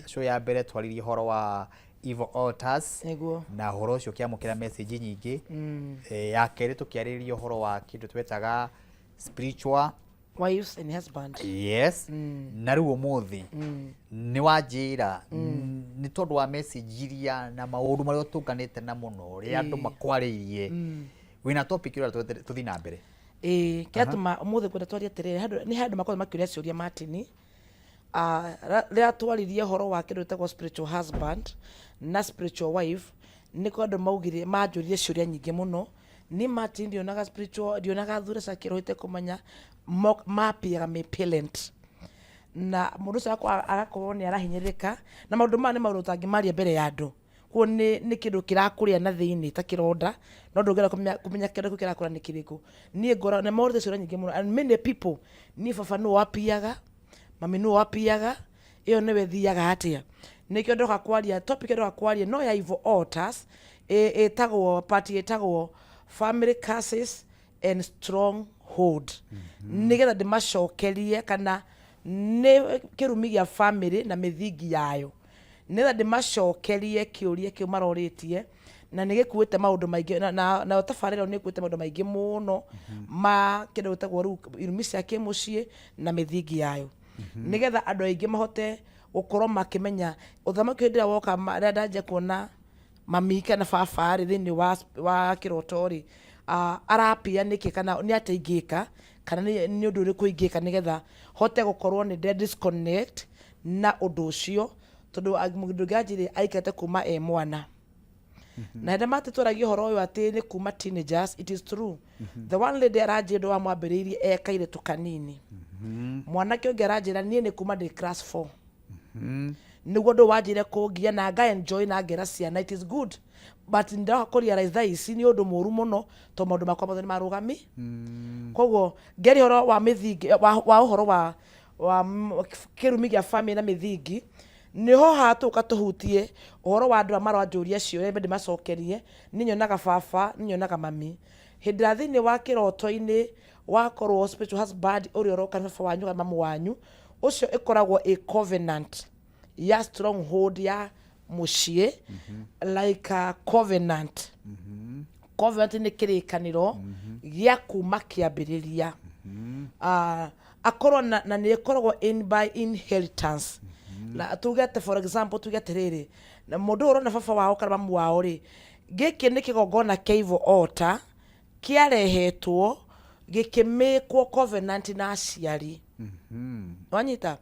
show ya mbere twaririe horo wa evil altars na horo ucio kiamukira message nyingi ya keri tukiariria horo wa kindu twetaga spiritual wives and husband. Yes. Na riu umuthi ni wanjira ni tondu wa message iria na maundu maria tukanite na muno ri andu makwaririe wina topic ira tuthi na mbere kiatuma umuthi kwenda twaria tirire ni handu makoe makiuria ciuria Martin ria twaririe horo wa kindu twetagwo spiritual husband na spiritual wife ni kondu maugire manjuririe ciuria nyingi muno ni Martin ndionaga spiritual ndionaga thura sakirohite kumanya mapiaga me parent na mundu sakwa agakorwo ni arahinyirika na maundu ma ni maundu tangimaria mbere ya andu ko ni kindu kirakuria na thiini ta kironda no ndungera kumenya kindu kirakura ni kiriku ni ngora na maundu ciuria nyingi muno and many people ni baba no wapiaga mami no wapiaga iyo niwe thiaga atia nikio ndoka kwaria topic ndoka kwaria no ya evil altars etagwo party etagwo family curses and stronghold nigetha ndimacokerie kana ni kirumi gia family na mithingi yayo nigetha ndimacokerie kiuria kiu maroritie na nigikuite maundu maingi na tafarira ni kuite maundu maingi muno ma kindu gitagwo ru irumi cia kimucii na mithingi yayo nigetha andu aingi mahote gukorwo makimenya uthamaki ndira woka ndanje kuona mami kana baba ri thini wa kirotori arapia niki kana ni ateingika kana ni undu uri kuingika nigetha hote gukorwo ni disconnect na undu ucio tondu mundu gajire aikate kuma mwana na nda matitwaragio horo uyu ati ni kuma teenagers. It is true. The one lady arajindo wa mwambiririe ekaire tukanini mwanake ungi aranjira nie ni kuma ndi class 4 niguo ndu wanjire kungia na nga enjoy na ngera ciana. It is good but nda ko realize that isi ni undu muru muno to maundu makwa mothe ni marugami koguo ngeri horo wa mithingi wa uhoro wa kirumi gia family na mithingi niho hatuka tuhutie uhoro wa andu amaranjuria cio ndi macokerie ni nyonaga baba ni nyonaga mami hindira thini wa kiroto-ini wakorwo spiritual husband uri oroka baba wanyu kana mamu wanyu ucio ikoragwo a covenant ya stronghold ya mucie like a covenant covenant ni kirikaniro gia kuma kiambiriria akorwo na ni ikoragwo in by inheritance na tugete for example tugete riri na mundu urona baba wao kana mamu wao ri giki ni kigongona kia evil altar kiarehetwo gikimikwo covenant na aciari wanyita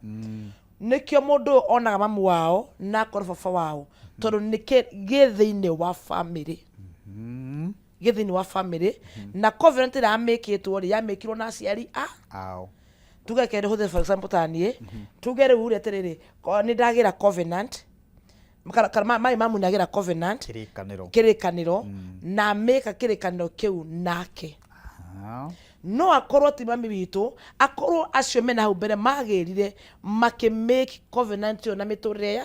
nikio mundu onaga mamu wao na akora baba wao tondu niki githiini wa family githiini wa family na covenant ira amikitwo ri yamikirwo na aciari tugekere huthe for example tanie tugere uri atiriri ni ndagira covenant kana mai mamu nagira covenant kirikaniro na meka kirikaniro kiu nake no akorwo ti mami witu akorwo acio mena hau mbere magirire make covenant yo na miturire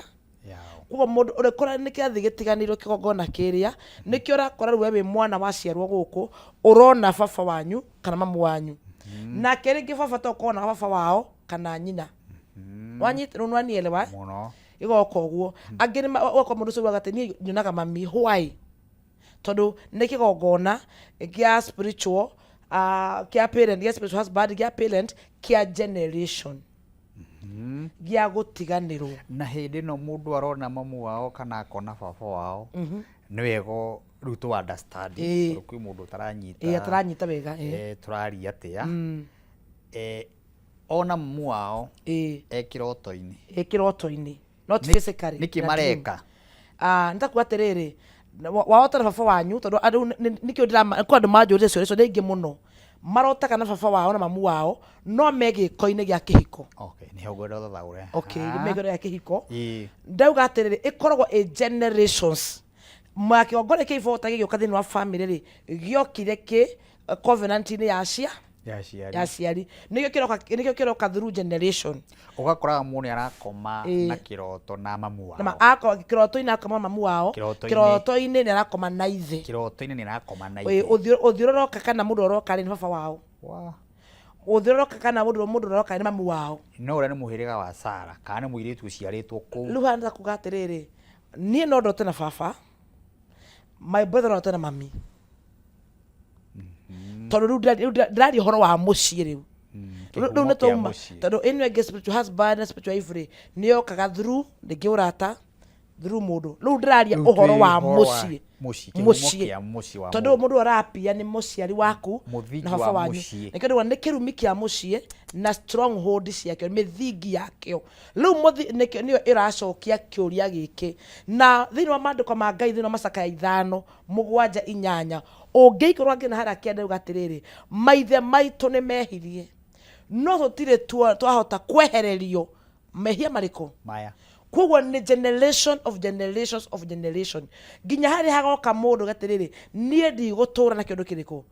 kuko mundu urekora nikiathi gitiganiro kigongona kiria nikio rakora ruwe mwana waciarwo guku urona baba wanyu kana mamu wanyu na keringi baba tokona baba wao kana nyina wanyita nunwanielewa igoko guo angini wako mundu ucio wagate ni nyonaga mami why tondu nikigongona gia spiritual kia parent gia spiritual husband gia parent kia generation gia gutiganirwo na hindi no mundu arona mamu wao kana akona baba wao ni wego riu tu understand kwi mundu taranyita taranyita wega turaria atia ona mamu wao kiroto-ini not physically niki mareka nitakuatiriri waotara baba wanyu tondu andu nikio ndira kwa andu manjurire cio ningi muno marotaka na baba wao na mamu wao no megi koine gia kihiko ni hogoro thathaure megero ya kihiko ndauga atiriri ikoragwo a generations makigongone kiivota gigioka thini wa family ri giokire ki covenant ni ya ciari nikio kiroka through generation ugakora mundu arakoma na kiroto na mamu wao na ako kiroto-ini akoma mamu wao kiroto-ini ni arakoma na ithe kiroto-ini ni arakoma na ithe uthiuroroka kana mundu oroka ni baba wao uthiroroka kana mundu roroka ni mami wao no ura ni muhiriga wa Sara kana ni muiritu uciaritwo ku riu handa kuga atiriri nie no ndote na baba my brother ndote na mami tondu riu ndari horo wa mucii riu riu ni tuma tondu ino ege spiritual husband na spiritual wife ni yokaga through ndingi urata through mundu riu ndiraria uhoro wa mucii tondu mundu arapia ni muciari waku na baba wanyu nikindo ni kirumi kia mucii na stronghold ciake mithingi yakio riu niyo iracokia kiuria giki na thini wa mandiko ma Ngai thini wa Macaka ya 5:7-8 ungiikorwo ngina haria kiende ugatiriri maithe maitu ni mehirie no tutire twahota kwehererio mehia mariko maya koguo ni generation of generations of generation nginya hari hagoka mundu gatiriri nie ndigũtũra na kindu kiriko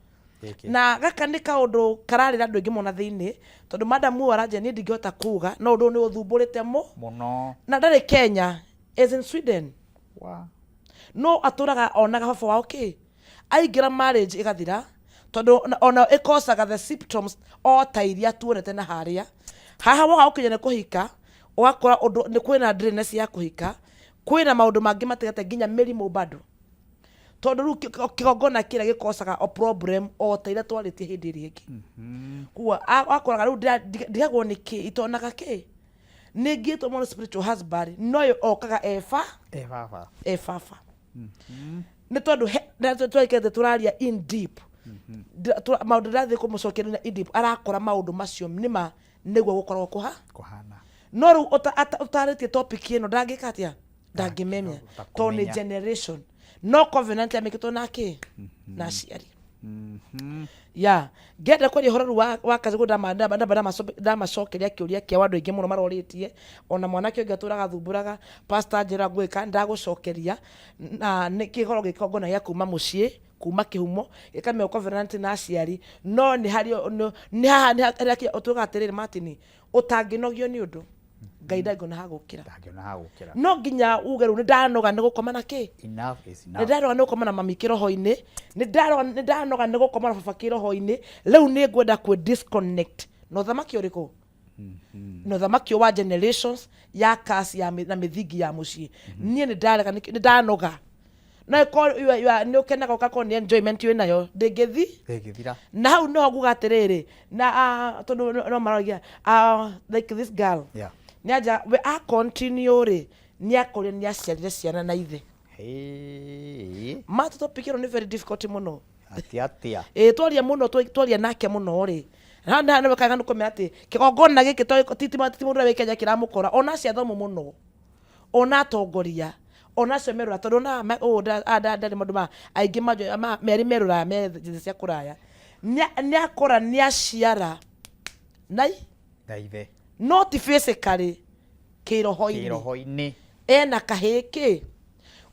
na gaka ni kaundu kararira andu ingi mona thiini tondu madamu aranje nie ndingihota kuga no undu ni uthumburite muno na ndari Kenya as in Sweden no aturaga onaga baba wao aingira marriage igathira tondu ona ikosaga the symptoms o ta iria tuonete na haria haha woga ukinyene kuhika wakora undu ni kwina dryness ya kuhika kwina maundu mangi matigate nginya mirimu bado tondu ru kigongona kira gikosaga o problem o ta iria twaritie hindi iri ingi kuwa akoraga ru ndigagwo niki itonaga ki ningitwo mo spiritual husband noyo okaga baba ni tondu twikete turaria in deep maundu ndathi kumucokeria in deep arakora maundu macio nima niguo gukorwo kuhana no ru utaritie topic ino ndangika atia ndangimemia to ni generation no covenant amikitwo nake na ciari ya ngenda kwari horo wa kazi guda macokeria kiuria kia wandu ingi muno maroritie ona mwanake ungi aturaga thumburaga pastor njira gwika ndagucokeria na nikigoro gikongona gia kuma mucii kuma kihumo ikameo covenant na aciari no ni hari ni haha utuga atiriri Martin utanginogio ni undu Ngai ndangona hagukira no nginya uge ru ni ndanoga ni gukoma na ki enough is enough ni ndanoga ni gukoma na mami kiroho-ini ni ndanoga ni gukoma na baba kiroho-ini riu ni ngwenda ku disconnect no thamaki uriku no thamaki wa generations ya kasi ya na mithingi ya mucii nie ni ndarega ni ndanoga na ko ni ukenaga ukako ni enjoyment we nayo ndingithira na hau no nguga atiriri na tondu no maragia like this girl ni aja we a continue ri ni akore ni aciarire ciana na ithe matu topikiro ni very difficult muno atia twaria muno twaria nake muno ri na no kaga nuko ati kigongona giki titima mundu we Kenya kiramukora ona cia thomu muno ona tongoria ona semerura tondu na ndari mundu ma aingi meri merura me cia kuraya ni akora ni aciara nai ithe not physically kiroho-ini ena kahiki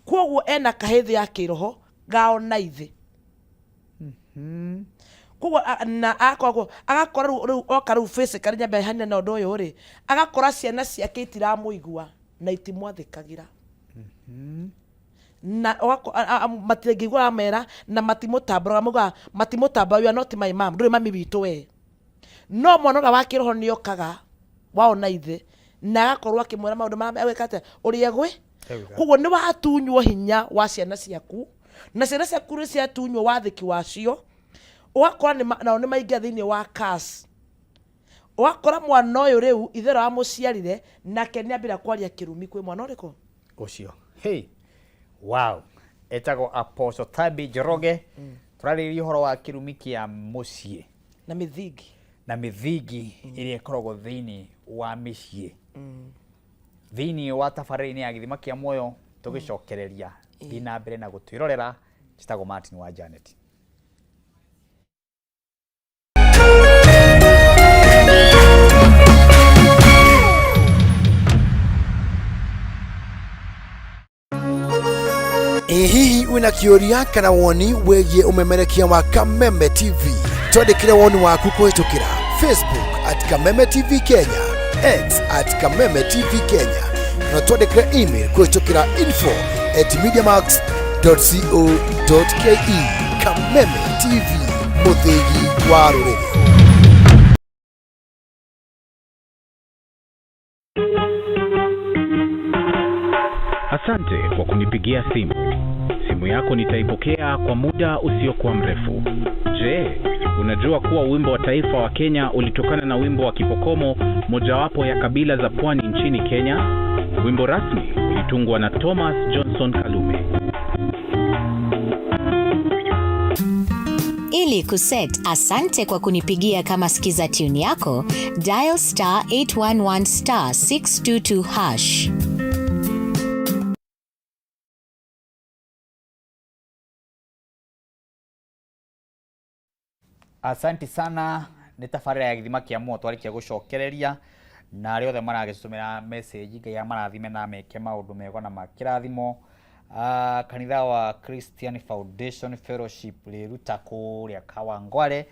koguo ena kahithi ya kiroho gao na ithe koguo na agakora riu oka riu physically nyambe hania na undu uyu ri agakora ciana ciake itiramuigua na itimwathikagira na matirengigua mera na matimutamburaga muga matimutambura you are not my mom nduri mami witu we no mwana wa kiroho ni okaga waona ithe na agakorwo akimwira maundu marĩa wekate uria gwe koguo ni watunywo hinya wa ciana ciaku na ciana ciaku ri ciatunywo wathiki wacio ugakora nao ni maingia thiini wa curse ugakora mwana uyu riu ithera wa muciarire nake ni ambira kwaria kirumi kwi mwana uriku ucio wow etagwo Apostle Tabi Njoroge turaririe horo wa kirumi kia mucii na mithingi iria ikoragwo thiini wa micii thiini wa tabarĩra-inĩ ya gĩthima kĩa muoyo tugicokereria thiĩ na mbere na gũtwĩrorera njĩtagwo Martin wa Janet. Hihi wina kĩũria kana woni wĩgiĩ umemerekia wa Kameme TV? Twandĩkĩre woni waku kũhĩtũkĩra Facebook @Kameme TV Kenya, X @Kameme TV Kenya, na twandĩkĩre email kũhĩtũkĩra info@mediamax.co.ke. Kameme TV, mũthĩgi wa rũrĩrĩ. Asante kwa kunipigia simu. Simu yako nitaipokea kwa muda usiokuwa mrefu. Je, unajua kuwa wimbo wa taifa wa Kenya ulitokana na wimbo wa Kipokomo, mojawapo ya kabila za pwani nchini Kenya? Wimbo rasmi ulitungwa na Thomas Johnson Kalume. Ili kuset asante kwa kunipigia kama skiza tune yako, dial *811 *622 hash. Asante sana. Nĩ tabarĩra ya gĩthima kĩa muoyo twarikia gũcokereria na arĩa othe maragĩtũmĩra message Ngai amarathime na meke maũndũ mega na makĩrathimo. Kanitha wa Christian Foundation Fellowship rĩruta kũrĩa Kawangware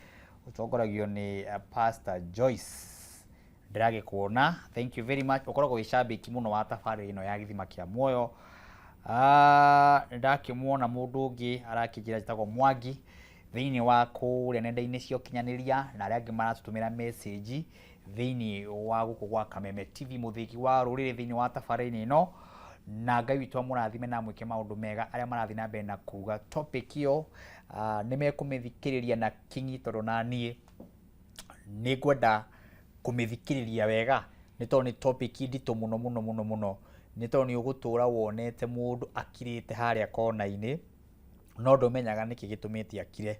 ũtongoragio nĩ Pastor Joyce ndĩragĩkuona. Thank you very much. Ũkoragwo wĩcambĩki mũno wa tabarĩra ĩno ya gĩthima kĩa muoyo. Ndakĩmuona mũndũ ũngĩ arakĩnjĩra njĩtagwo Mwangi thĩinĩ wa kũrĩa nenda-inĩ cia ũkinyanĩria na arĩa angĩ maratũtũmĩra message thĩinĩ wa gũkũ gwa Kameme TV, mũthĩki wa rũrĩrĩ thĩinĩ wa tabarĩra ĩno. Na Ngai witũ amũrathime na mwĩke maũndũ mega arĩa marathiĩ na mbere na kuga topic ĩyo nĩ mekũmĩthikĩrĩria na kinyi, tondũ na niĩ nĩ ngwenda kũmĩthikĩrĩria wega, nĩ tondũ nĩ topic nditũ mũno mũno mũno mũno, nĩ tondũ nĩ ũgũtũra wonete mũndũ akirĩte harĩa kona-inĩ no ndũmenyaga nĩkĩ gĩtũmĩte akire,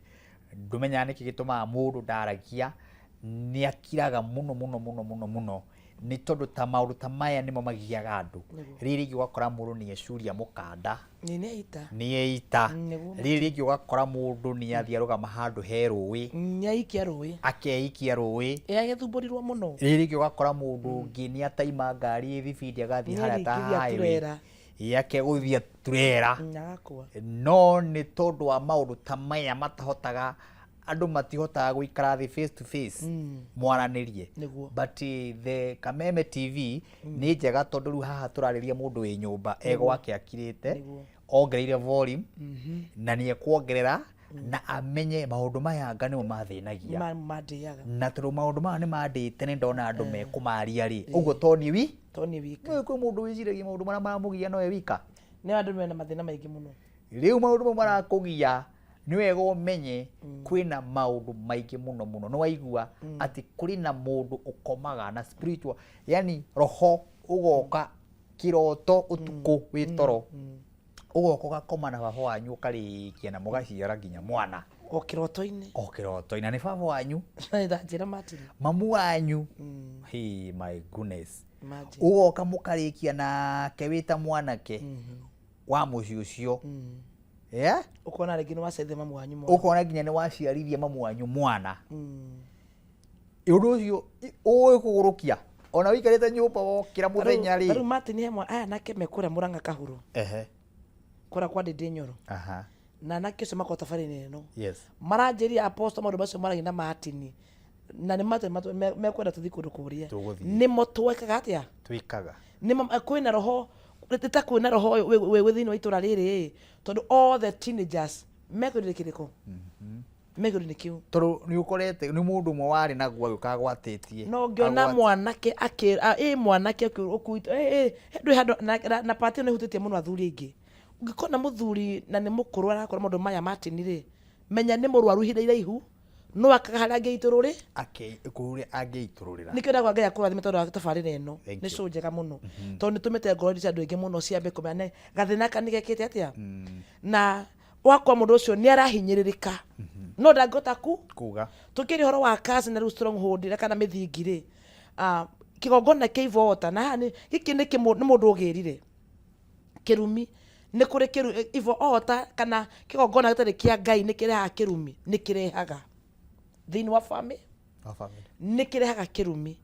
ndũmenyaga nĩkĩ gĩtũmaga mũndũ ndaragia nĩ akiraga mũno mũno mũno mũno mũno, nĩ tondũ ta maũndũ ta maya nĩmo magiaga andũ. Rĩrĩ rĩngĩ ũgakora mũndũ nĩ ecuria mũkanda nĩ eita, rĩrĩ rĩngĩ ũgakora mũndũ nĩ athiĩ arũgama handũ he rũĩ akeikia rũĩ, agĩthumbũrirwo mũno. Rĩrĩ rĩngĩ ũgakora mũndũ ũngĩ nĩ ataima ngari thibindi agathiĩ harĩa ta highway yake gũthia turera, no nĩ tondũ wa maũndũ ta maya matahotaga, andũ matihotaga gũikara thĩ face to face mwaranĩrie. But the Kameme TV nĩ njega tondũ rĩu haha tũrarĩria mũndũ wĩ nyũmba egwake akirĩte, ongereire volume na nĩ ekuongerera na amenye maũndũ maya anga nĩmo mathĩnagia na tondũ maũndũ maya nĩ mandĩte nĩ ndona andũ mekũmaria rĩ, ũguo toni wika kwĩ mũndũ wĩciragia maũndũ marĩa maramũgia nowe wika, nĩ andũ mena mathĩna maingĩ mũno. Rĩu maũndũ mau marakũgia nĩ wega ũmenye kwĩna maũndũ maingĩ mũno mũno. Nĩ waigua atĩ kũrĩ na mũndũ ũkomaga na spiritual, yani roho ũgoka kĩroto ũtukũ wĩ toro, ũgoka ũgakoma na baba wanyu ũkarĩkia na mũgaciara nginya mwana o kĩroto-inĩ na nĩ baba wanyu njĩra Martin mamu wanyu. Hey my goodness, ũgoka mũkarĩkia nake wĩta mwanake wa mũciĩ ũcio, ukona rĩngĩ nĩ waciarithia mamu wanyu mwana, ukona nginya nĩ waciarithia mamu wanyu mwana. Ũndũ ũcio ũĩ kũgũrũkia ona wĩikarĩte nyũmba wokĩra mũthenya rĩ. Rĩu Martin he aya nake mekũrĩa Mũrang'a Kahuro kũrĩa kwa Ndĩndĩ Nyoro, na nake ũcio makota tabarĩra ĩno maranjĩria apostle maũndũ macio maragia na Martin, na nĩ mekwenda tũthiĩ kũndũ kũrĩa nĩmo twekaga atĩa twĩkaga, nĩmo kwĩna roho ta kwĩna roho wĩ thĩinĩ wa itũra rĩrĩ, tondũ all the teenagers mekũrĩrĩ kĩrĩko mekũrĩrĩ kĩu, tondũ nĩ ũkorete nĩ mũndũ ũmwe warĩ naguo agĩũka gwatĩtie, no ngĩona mwanake mwanake ũkuĩte ndwĩ handũ na party ĩno ĩhutĩtie mũno athuri aingĩ. Ũngĩkona mũthuri na nĩ mũkũrũ arakora maũndũ maya Martin rĩ, menya nĩ mũrwaru ihinda iraihu, no akaga harĩa angĩitũrũrĩ angĩitũrũrĩra. Nĩkĩo ndagwa Ngai akũrathime tondũ wa tabarĩra ĩno nĩ show njega mũno, tondũ nĩ tũmĩte ngoro cia andũ aingĩ mũno ciambe kũmenya gathĩna ka nĩ gekĩte atĩa, na wakwa mũndũ ũcio nĩ arahinyĩrĩrĩka no ndangĩhota kuga. Tũkĩrĩ ũhoro wa kazi na rĩu stronghold kana mĩthingi rĩ, kĩgongona kĩa ivota na gĩkĩ nĩ mũndũ ũgĩrire kĩrumi, nĩ kũrĩ ivota kana kĩgongona gĩtarĩ kĩa Ngai nĩ kĩrehaga kĩrumi, nĩ kĩrehaga thĩinĩ wa family nĩ kĩrehaga kĩrumi.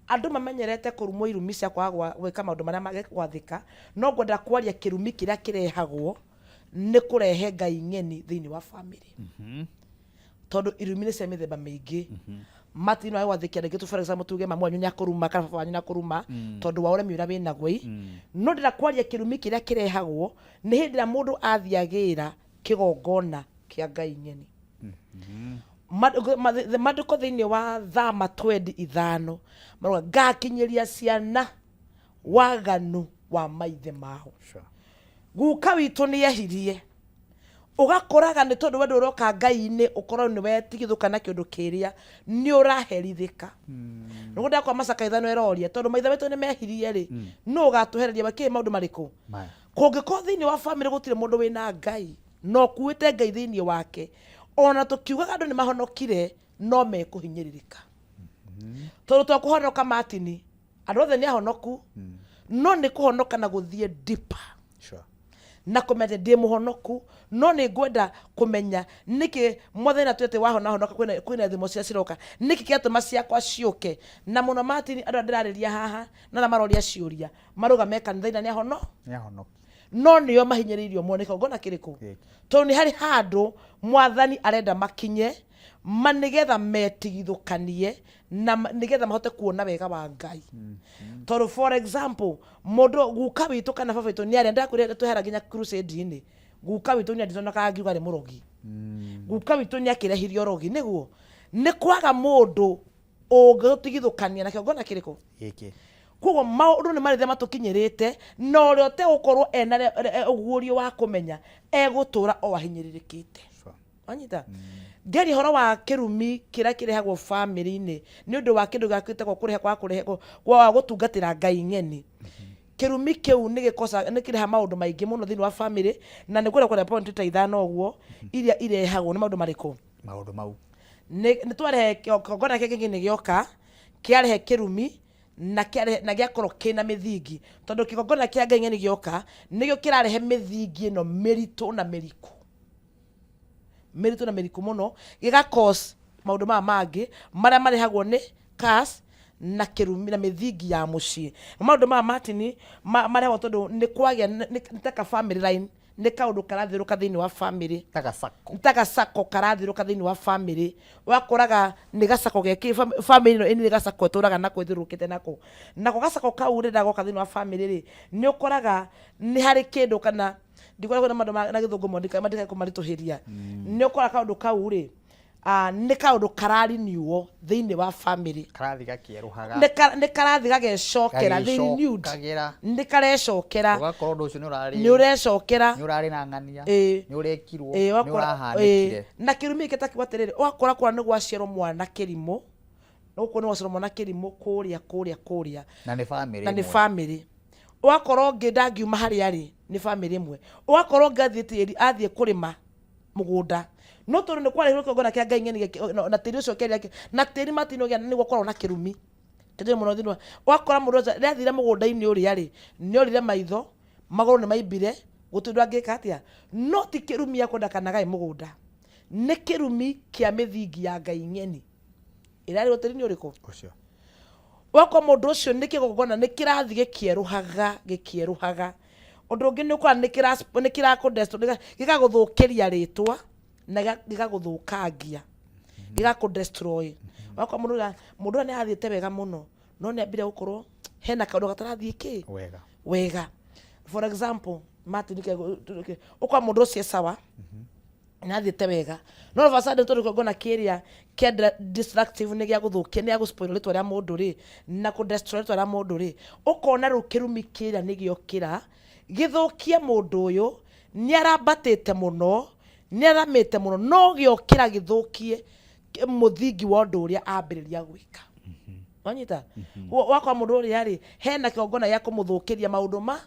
Andũ mamenyerete kũrumwo irumi cia kwaga gwĩka maũndũ marĩa magĩgwathĩka, no ngwenda kwaria kĩrumi kĩrĩa kĩrehagwo nĩ kũrehe Ngai ng'eni thĩinĩ wa family, tondũ irumi nĩ cia mĩthemba mĩingĩ. Martin wa gwathĩkia rĩngĩ for example tuge mamu wanyu nyakũruma kana baba wanyu nyakũruma tondũ wa ũremi ũrĩa wĩ naguo, no ndĩra kwaria kĩrumi kĩrĩa kĩrehagwo nĩ hĩndĩ ĩrĩa mũndũ athiagĩra kĩgongona kĩa Ngai ng'eni. Maandĩko thĩinĩ wa Thama 20:5 marauga ngakinyĩria ciana waganu wa maithe mao. guka witũ nĩ ehirie ũgakoraga nĩ tondũ wendo ũroka Ngai-inĩ ũkorwo nĩ wetigithũka na kĩũndũ kĩrĩa nĩ ũraherithĩka nĩguo ndakwa macakaithano eroria tondũ maithe witũ nĩ mehirie rĩ no ũgatũhereria makĩrĩ maũndũ marĩkũ kũngĩkorwo thĩinĩ wa bamĩrĩ gũtirĩ mũndũ wĩna Ngai no kuĩte Ngai thĩinĩ wake ona tũkiugaga andũ nĩ mahonokire no mekũhinyĩrĩrĩka tondũ twakũhonoka Martin andũ othe nĩ ahonoku no nĩ kũhonoka na gũthiĩ deeper na kũmenya ndĩ mũhonoku no nĩ ngwenda kũmenya nĩkĩ mwathani atwete wahonoka kwĩna thimo cia ciroka nĩkĩ kĩatũma ciakwa ciũke na mũno Martin andũ ndĩrarĩria haha na maroria ciũria marũgame kanitha-inĩ nĩ ahonoki no nĩo mahinyĩrĩirio moneka ngona kĩrĩkũ tondũ nĩ harĩ handũ mwathani arenda makinye nĩgetha metigithũkanie na nĩgetha mahote kuona wega wa Ngai tondũ for example mũndũ guka witũ kana baba witũ nĩ arenda kwĩra twehera nginya crusade-inĩ guka witũ nĩ ndĩtonaga angiuga nĩ mũrogi guka witũ nĩ akĩrehirio rogi nĩguo nĩ kwaga mũndũ ũngĩtigithũkania na kĩongona kĩrĩkũ gĩkĩ koguo maũndũ nĩ marĩthe matũkinyĩrĩte na ũrĩa ũtegũkorwo ena ũguũrio wa kũmenya egũtũra o ahinyĩrĩrĩkĩte wanyita ngeri horo wa kĩrumi kĩrĩa kĩrehagwo bamĩrĩ-inĩ nĩ ũndũ wa kĩndũ gĩakĩtagwo kũrehe kwa gũtungatĩra Ngai ng'eni kĩrumi kĩu nĩ kĩreha maũndũ maingĩ mũno thĩinĩ wa bamĩrĩ na nĩ kwenda point ta ithano ũguo iria irehagwo nĩ maũndũ marĩkũ maũndũ mau nĩ twarehe kĩongona kĩngĩ nĩ gĩoka kĩarehe kĩrumi na gĩakorwo kĩna mĩthingi tondũ kĩongona kĩa Ngai ng'eni gĩoka nĩgĩo kĩrarehe mĩthingi ĩno mĩritũ na mĩriku mũno gĩgakos maũndũ mangĩ marĩa marehagwo nĩ kas na kĩrumi na mĩthingi ya mũciĩ maũndũ Martin marehagwo tondũ nĩ kwagĩa nĩ taka family line nĩ kaũndũ karathiũrũka thĩinĩ wa bamĩrĩ ta gacako karathiũrũka thĩinĩ wa bamĩrĩ wakoraga nĩ gacako gĩkĩ bamĩrĩ ĩno nĩ gacako ĩtũraga nako ĩthiũrũrũkĩte nako gacako kau rĩ ndagoka thĩinĩ wa bamĩrĩ rĩ nĩ ũkoraga nĩ harĩ kĩndũ kana ndikoragwo na maũndũ na gĩthũngũ mandĩka kũmaritũhĩria nĩ ũkoraga kaũndũ kau rĩ nĩ kaũndũ karariniuo thĩinĩ wa bamĩrĩ nĩ karathi gagecokera nĩ karecokera ũgakorwo ũndũ ũcio nĩ ũrecokera nĩ ũrarĩ na ng'ania nĩ ũrekirwo nĩ ũrahanĩkire na kĩrumi gĩkĩ takiuga atĩrĩrĩ ũgakora kwa nĩ gwaciarwo mwana kĩrimũ gũkũ nĩ gwaciarwo mwana kĩrimũ kũrĩa na nĩ bamĩrĩ ũgakorwo ngĩ ndangiuma harĩa rĩ nĩ bamĩrĩ ĩmwe ũgakorwo athiĩ kũrĩma mũgũnda no tondũ nĩ kwarehirwo kĩongona kĩa Ngai ng'eni na tĩri ũcio kĩrĩa na tĩri Martin ũgĩa nĩguo korwo na kĩrumi tĩri mũno thĩinĩ ũgakora mũndũ ũcio rĩrĩa athire mũgũnda-inĩ ũrĩa rĩ nĩ orire maitho magũrũ nĩ maimbire gũtũndũ angĩka atĩa no ti kĩrumi akwenda kanaga mũgũnda nĩ kĩrumi kĩa mĩthingi ya Ngai ng'eni ĩrarĩ tĩri-inĩ ũrĩkũ ũcio wako mũndũ ũcio nĩ kĩgongona nĩ kĩrathi gĩkĩerũhaga ũndũ ũngĩ nĩ ũkora nĩ gĩgagũthũkĩria rĩtwa na gĩgagũthũkangia gĩgakũdestroy wako mũndũ nĩ athiĩte wega mũno no nĩ ambire gũkorwo hena kaũndũ gatarathiĩ wega for example Martin ũkora mũndũ ũcio sawa nĩ athiĩte wega no vasada tondũ kĩongona kĩrĩa kĩa destructive nĩ gĩa gũthũkia nĩ gũspoil rĩtwa rĩa mũndũ rĩ na kũdestroy rĩtwa rĩa mũndũ rĩ ũkona rĩu kĩrumi kĩrĩa nĩ gĩokĩra gĩthũkie mũndũ ũyũ nĩ arambatĩte mũno nĩ aramĩte mũno no gĩokĩra gĩthũkie mũthingi wa ũndũ ũrĩa ambĩrĩria gwĩka wanyita wakwa mũndũ ũrĩa rĩ hena kĩongona gĩa kũmũthũkĩria maũndũ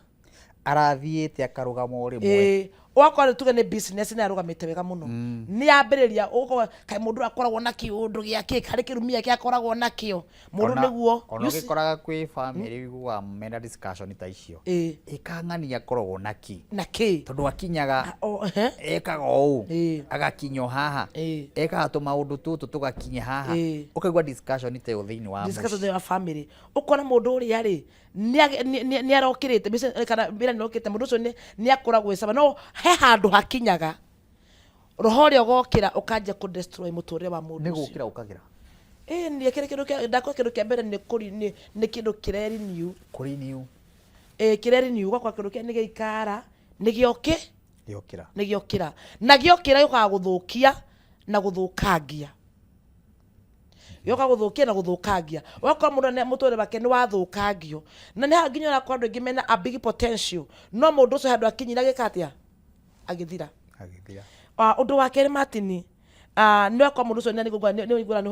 arathiĩte akarũgama o rĩmwe wakora tuge nĩ business nĩ arũgamĩte wega mũno nĩ ambĩrĩria ũko kaĩ mũndũ akoragwo na kĩũndũ gĩake harĩ kĩrumi gĩake akoragwo nakĩo mũndũ nĩguo ona ũgĩkoraga kwĩ family wa mena discussion ta icio ĩkang'ania akoragwo naki tondũ akinyaga ekaga ũũ agakinya haha ekaga tũmaũndũ tũtũ tũgakinya haha ũkaigua discussion ta ĩyo thĩinĩ wa family ũkona mũndũ ũrĩa rĩ nĩ arokĩrĩte kana mbira nĩ okĩte mũndũ ũcio nĩ akoragwo ecaba no he handũ hakinyaga roho ũrĩa ũgokĩra ũkanjia kũdestroy mũtũrĩre wa mũndũ nĩ gũkĩra ũkagira nĩ kĩndũ kĩa mbere nĩ kĩndũ kĩreriniu kĩreriniu gwakwa kĩndũ kĩa nĩ gĩikara nĩ gĩokĩra na gĩokĩra gĩũkaga gũthũkia na gũthũkangia yoka guthukia na guthukangia wakora mundu ne mutore bake ni wathukangio na ni hanginya na kwa andu ingi mena a big potential no mundu ucio handu akinyira gikatia agithira undu wa keri Martin ni akwa mundu ucio ni ngura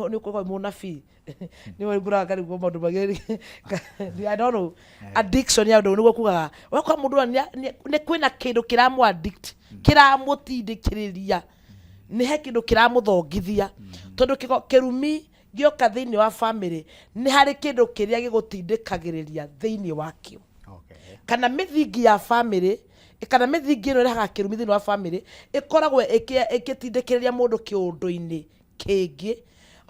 ni kwa munabii ni ngura kari kwa mundu mageri I don't know addiction ya ndu ni kugaga wakwa mundu ni kwina kindu kiramu addict kiramutindikiriria ni he kindu kiramuthongithia tondu kirumi gioka thiini wa family ni hari kindu kiria gigutindikagiriria thiini wakio kana mithingi ya family kana mithingi ino iraga kirumi thiini wa family ikoragwo ikitindikiriria mundu kiundu-ini kingi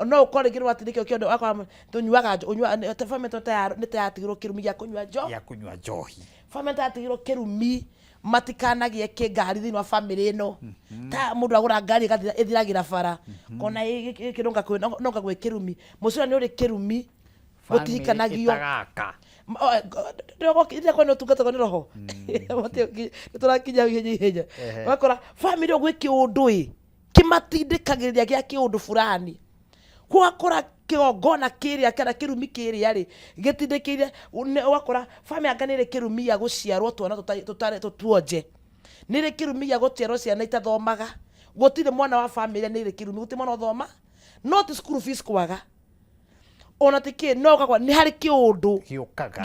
no ukore ngiro watindikio kiondo akwa tunyuaga unyua family ni tayatigirwo kirumi ya kunyua njohi family tayatigirwo kirumi matikanagie kingari thiini wa family ino ta mundu agura ngari ithiragira bara kona ikirunga nonga gwe kirumi mucura ni uri kirumi gutikanagio ndogo kile kono tungata ni roho turakinya hinya wakora family ogwe kiundui kimatindikagiriria gia kiundu fulani kwakora kiogona kiria kana kirumi kiria ri gitindikiire wakora family anganire kirumi ya guciarwo twana tuonje nire kirumi ya gutiarwo ciana itathomaga gutire mwana wa family nire kirumi gutire mwana thoma not school fees kwaga ona tiki no kakwa ni hari kiundu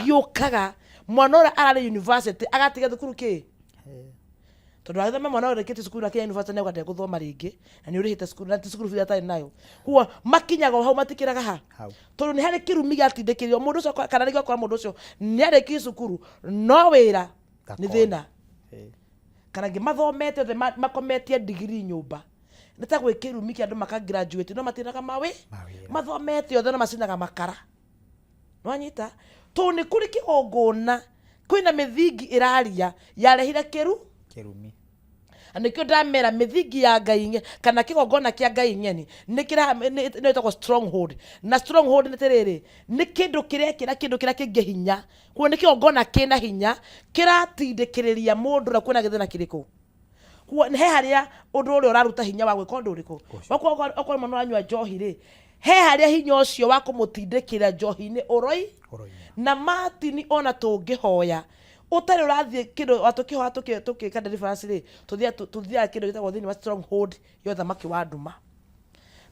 giukaga mwana ora arare university agatiga thukuru ki tondu athoma mwana ora kiti cukuru akia university ne gwate guthoma ringi na ni urihite cukuru na cukuru fee atari nayo huwa makinyaga hau matikiraga ha tondu ni hari kirumi gatindikirio mundu ucio kana rigo kwa mundu ucio ni hari cukuru no wira ni thina kana gimathomete othe makometie degree nyumba nita gwe kirumi kia andu maka graduate no matinaga mathomete othe no macinaga makara no anyita to ni kuri kigongona kwina mithingi iraria yarehire kirumi anikio ndamera mithingi ya Ngai kana kigongona kia Ngai nyeni ni itagwo stronghold na stronghold ni tiriri ni kindu kiria kingi hinya kuo ni kigongona kina hinya kiratindikiriria mundu na kwina githina kiriko kuo he haria undu uri uraruta hinya wa gwika undu uriku okwa mwana anywa njohi ri he haria hinya ucio wa kumutindikira njohi-ini uroi na Martin ona tungihoya utari urathie kindu watukihoya tukika deliverance ri tuthia kindu gitagwo thiini wa stronghold yo thamaki wa nduma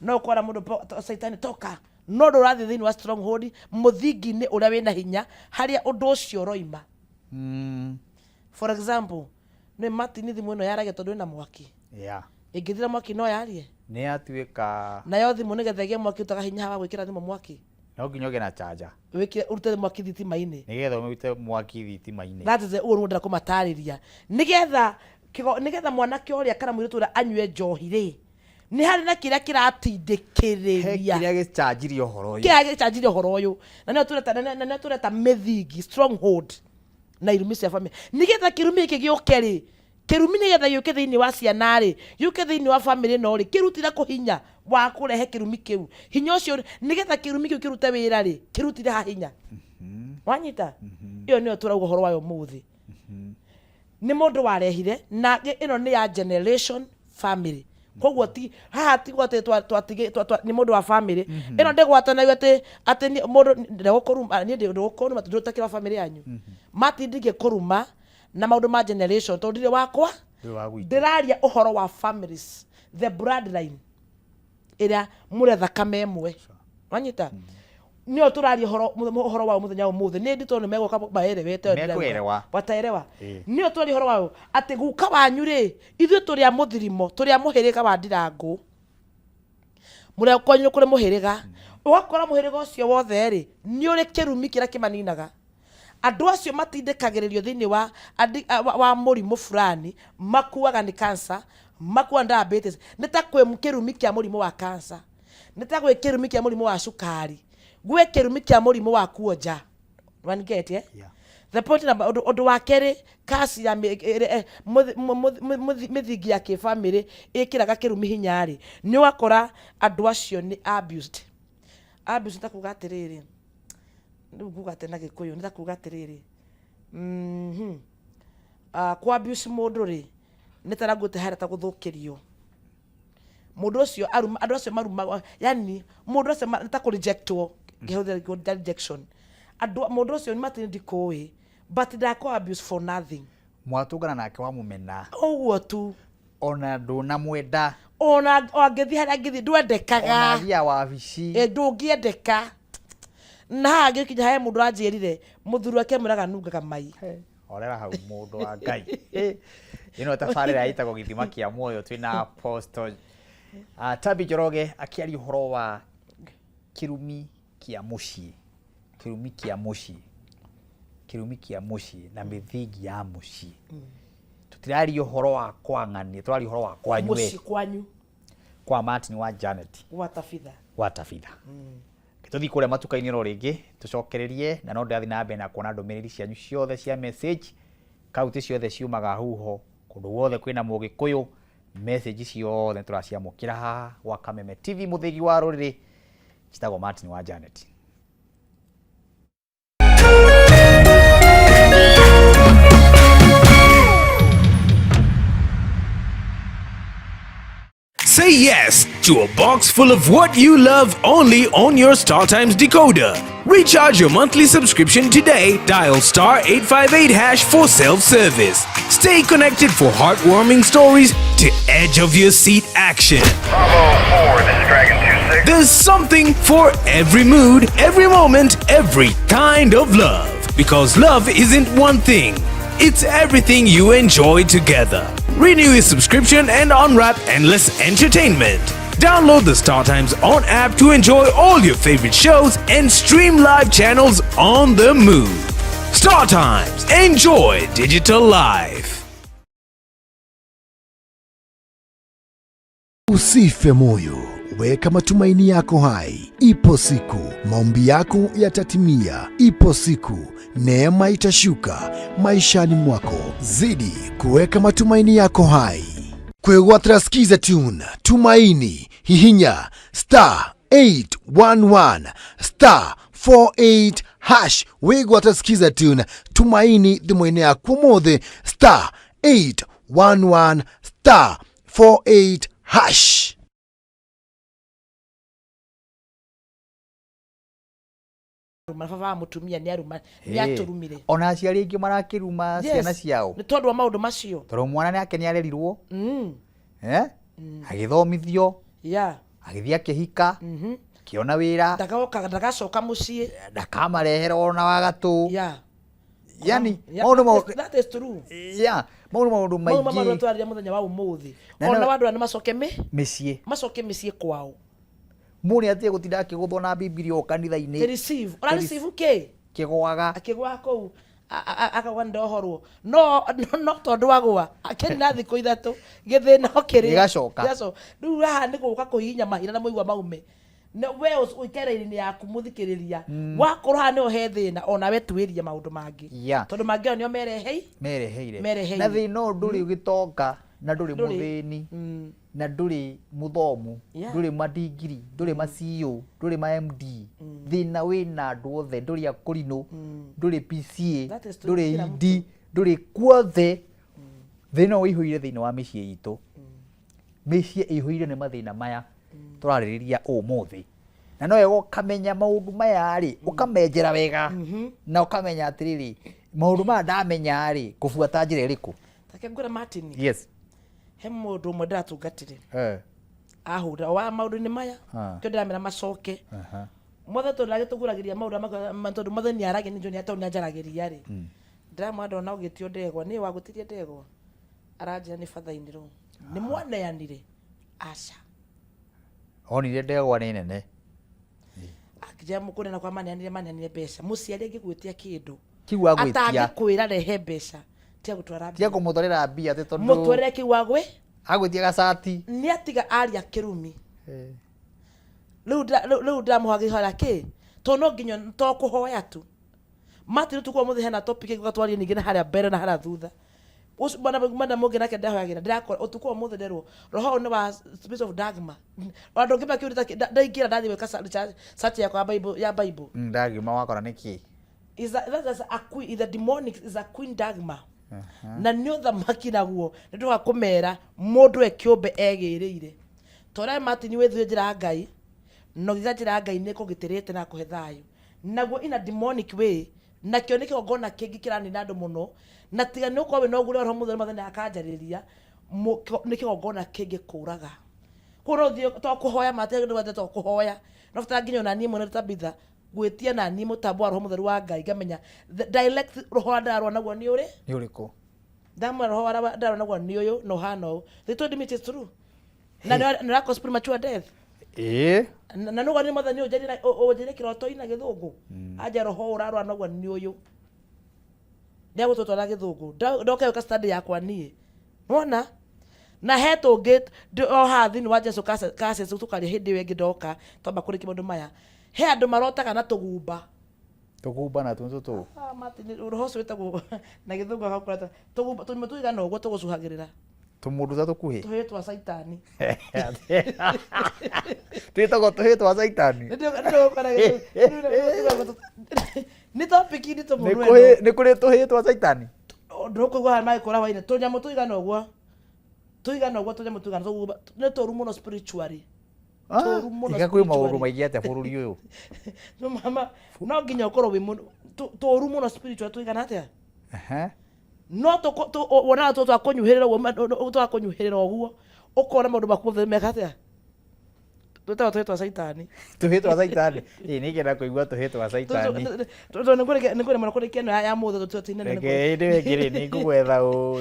no kwara mundu saitani toka no urathie thiini wa stronghold muthingi ni uria wina hinya haria undu ucio roima for example ni Martin thimu ino yarage tondu ina mwaki ingithira mwaki no yarie ni atuika na yo thimu ni gethagia mwaki utaga hinya wa gwikira thimu mwaki no nginyoge na charger wikire urute mwaki thitima-ini nigetha umute mwaki thitima-ini that is the uru ndira kumatariria nigetha mwanake uria kana mwirutu uria anyue njohi ri ni hari na kiria kiratindikiriria kiria gichanjirie uhoro uyu na no tureta mithingi stronghold na irumi cia family nigetha kirumi iki giuke ri kirumi nigetha yuke thiini wa ciana ri yuke thiini wa family no ri kirutira kuhinya wa kurehe kirumi kiu hinya ucio nigetha kirumi kiu kirute wira ri kirutire ha hinya wanyita iyo niyo turauga uhoro wayo muthi ni mundu warehire na ino ni ya generation family koguo ti haha ti gwote ni mundu wa family ino ndigwatanayo ati mundu ndegukuruma ni ndigukuru matundu takira family yanyu matindige kuruma na maundu ma generation to ndire wakwa ndiraria uhoro wa families the bloodline ira mure thakame emwe wanyita nio turaria uhoro wa muthenya umuthi ni ndito ni megoka baere wete wataerewa nio turaria uhoro wa ati guka wanyu ri ithu turia muthirimo turia muhiriga wa Ndirangu muria kwanyu kuri muhiriga ugakora muhiriga ucio wothe ri ni uri kirumi kira kimaninaga andu acio matindikagiririo thiini wa murimu fulani makuaga ni cancer makua diabetes nita kwe kirumi kia murimu wa cancer nita kwe kirumi kia murimu wa sukari gwe kirumi kia murimu wa kuonja one get the point na undu wa keri kasi ya mithingi ya kifamily ikiraga kirumi hinya ri ni wakora andu acio ni abused nitakuga atiriri nguga tena gikuyu nitakuga atiriri kwa abuse mundu ri nitaraguite harata guthukirio mundu ucio andu acio maruma yani mundu ucio ta ku rejectwo gehothe rejection mundu ucio ni matini ndikoi but ndako abuse for nothing mwatungana nake wa mumena uguo tu ona nduna mwenda ona angithi haria angithi ndwendekaga ona thia wabici ndungiendeka na agikinya he mundu anjirire muthuru wake muraga nungaga mai orera hau mundu wa Ngai ino tabarira itagwo githima kia muoyo twina apostle Tabi Njoroge akiaria uhoro wa kirumi kia mucii na mithingi ya mucii tutirari uhoro wa kwang'ania turari uhoro wa kwanyu mucii kwanyu kwa Martin wa Janet watafitha tuthi kuria matuka-ini ro ringi tucokererie na no ndathi na mbere na kuona ndumiriri cianyu ciothe cia message kauti ciothe ciumaga huho kundu wothe kwina mugikuyu message ciothe turaciamukira haha wa Kameme TV muthigi wa ruriri chitagwo Martin wa Janet. Say yes to a box full of what you love only on your StarTimes decoder. Recharge your monthly subscription today. Dial *858# for self-service. Stay connected for heartwarming stories to edge of your seat action. Bravo 4, this is Dragon 26. There's something for every mood, every moment, every kind of love. Because love isn't one thing. It's everything you enjoy together. Renew your subscription and unwrap endless entertainment. Download the StarTimes On app to enjoy all your favorite shows and stream live channels on the move. StarTimes. Enjoy digital life. Usife moyo, weka matumaini yako hai. Ipo siku maombi yako yatatimia. Ipo siku neema itashuka maishani mwako. Zidi kuweka matumaini yako hai. Kwegwatira skiza tune tumaini hihinya *811 *48# wegwatira skiza tune tumaini thimũ-inĩ yaku mothe *811 *48#. Mababa mutumia ni aruma ni aturumire ona aciari aingi marakiruma ciana ciao ni tondu wa maundu macio toro mwana ni ake ni arerirwo agithomithio agithia kihika kiona wira ndagacoka mucii ndakamarehera ona wagatu yani that is true maundu maingi maundu twariria muthenya wa umuthi ona wandu ni macoke micii kwao muni atie gutinda akiguthwo na Biblia o kanitha-ini receive ke kigwaga kou akagwa ndohorwo no tondu wagwa akeni na thiku ithatu githina okiri gigacoka riu haha ni guka kuhinya mahira na muigwa maume we uikereire-ini yaku muthikiriria wakorwo haha niho he thina ona we tuirie maundu mangi tondu mangi onio mereheire na thina nduri ugitonga na nduri muthini na nduri muthomu nduri madigiri nduri ma CEO nduri ma MD thina wina andu othe nduri akurino nduri PCA nduri ED nduri kuothe thina uihuire thina wa micii itu micii ihuire ni mathina maya turaririria umuthi na no ego kamenya maundu maya ri ukamenjera wega na ukamenya atiriri maundu maya ndamenya ri kufuata njira iriku take ngura Martin yes he mundu umwe ndatungatire ahura wa maundu ni maya kyo ndiramera macoke mothe tundagituguragiria maundu tondu mothe ni arage ni njoni atau ni ajaragiria ri ndiramwenda ona ugitio ndegwa ni wagutirie ndegwa aranjira ni fathaini ro ni mwaneanire aca onire ndegwa ni nene akija mukunena kwa maneanire mbeca muciari angigwitia kindu kiwa gwitia atagikwira rehe mbeca tia gutwara tia kumutwarira mbia te tondu mutware kiwa gwe agwitia gacati ni atiga aria kirumi riu ndamuhagihora ki tono nginya to kuhoya tu mati tukwa muthe hena topic igwatwaria ningi na haria mbere na haria thutha ucio bana mungi nake ndahoyagira ndirakora utukwa muthe nderwo roho ni wa spirit of dogma andu ngiba kiurita ndaingira ndathi weka search ya bible ndagima wakora niki is that a queen is a demonic is a queen dogma na nyo thamaki naguo ndio akumera mundu ekiumbe egiriire Tora Martin wethu njira Ngai no githajira Ngai ne kugitirite na kuhe thayu naguo in a demonic way na kio ni kigongona kingi kirani na andu muno na tiga ni ukorwo no gure roho mutheru mathenya akanjariria ni kigongona kingi kuraga kuno thio to kuhoya mate ndu wete to kuhoya no fata nginya na ni mwana Tabitha gwetia na ni mutambo roho mutheru wa Ngai ngamenya dialect roho ndarwa naguo ni uriku ndamwe roho ndarwa naguo ni uyu no hano they told me it is true na na cause premature death na no gani mother ni ujari kiroto ina githungu aja roho urarwa naguo ni uyu ndia gutotwara githungu ndoke ka study yakwa nie wona na heto gate o hathi ni wa Jesu kase tukari hindi wengi ndoka tomba kuri kimundu maya he andu marotaga na tugumba na tunzo Martin roho swetagwo na githungu akakurata tugumba tuiga no gwo tugucuhagirira tumudu za tukuhi tuhitwa saitani twitagwo tuhitwa saitani ni topic ni tumudu ni kuri tuhitwa saitani ndukugwa mai kora waine tunyamu tuigana ogwo tunyamu tuigana tugumba ni toru muno spiritually toru muno ika kwi maundu maingi atia bururi uyu no mama no nginya ukorwo wi muno toru muno spiritual tuigana atia no to wona to akonyuhirira wo to akonyuhirira ogwo ukora maundu makuthe mekatia tutwa saitani ni kenda kuigua tuhitwa saitani to nikore mara kuri keno ya muthe tutina ni wengire ni ngugwetha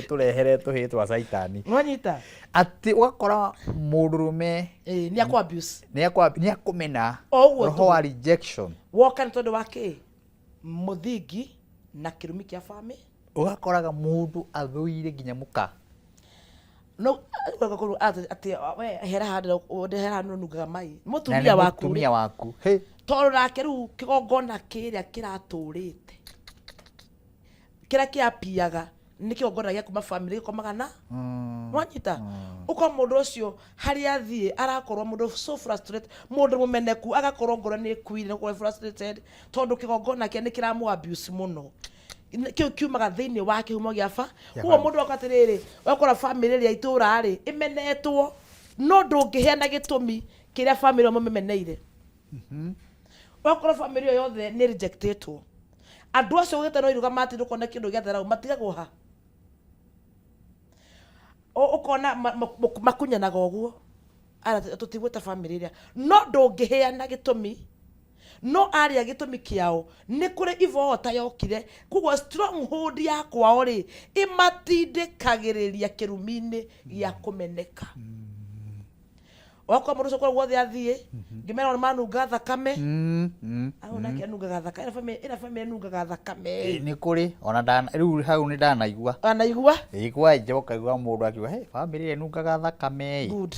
turehere tuhitwa saitani nwanyita ati wakora mudurume ni akwa abuse ni akumena roho wa rejection woka ntondo wake muthingi na kirumi kia family ugakoraga mundu athuire nginya muka no gakuru ati we hera handa no nugaga mai mutumia waku he toro nake ru kigongona kiria kiraturite kira kiapiaga ni kigongona gya kuma family gikomaga na wanyita uko mundu ucio hari athie arakorwo mundu so frustrated mundu mumeneku agakorwo ngoro ni kuire no frustrated tondu kigongona kia ni kiramu abuse muno kio kiumaga thiini wa kihumo giafa huo mundu akatiriri wakora family ria itura ri imenetwo no ndungiheana gitumi kiria family mo memeneire wakora family yothe ni rejectetwo andu acio ugite no iruga mati ndukona kindu giathera matigagwo ha ukona makunyanaga ogwo ara tutigweta family ria no ndungiheana gitumi no aria gitumi kiao ni kuri ivota yokire kugwa stronghold yakwao ri imatindikagiriria kirumini ya kumeneka wako muruso kwa wothe athie ngimera manunga thakame auna kianunga thakame ina family nunga thakame ni kuri ona ndana riu hau ni ndanaigua anaigua igwa njoka igwa mundu akiwa he family nunga thakame good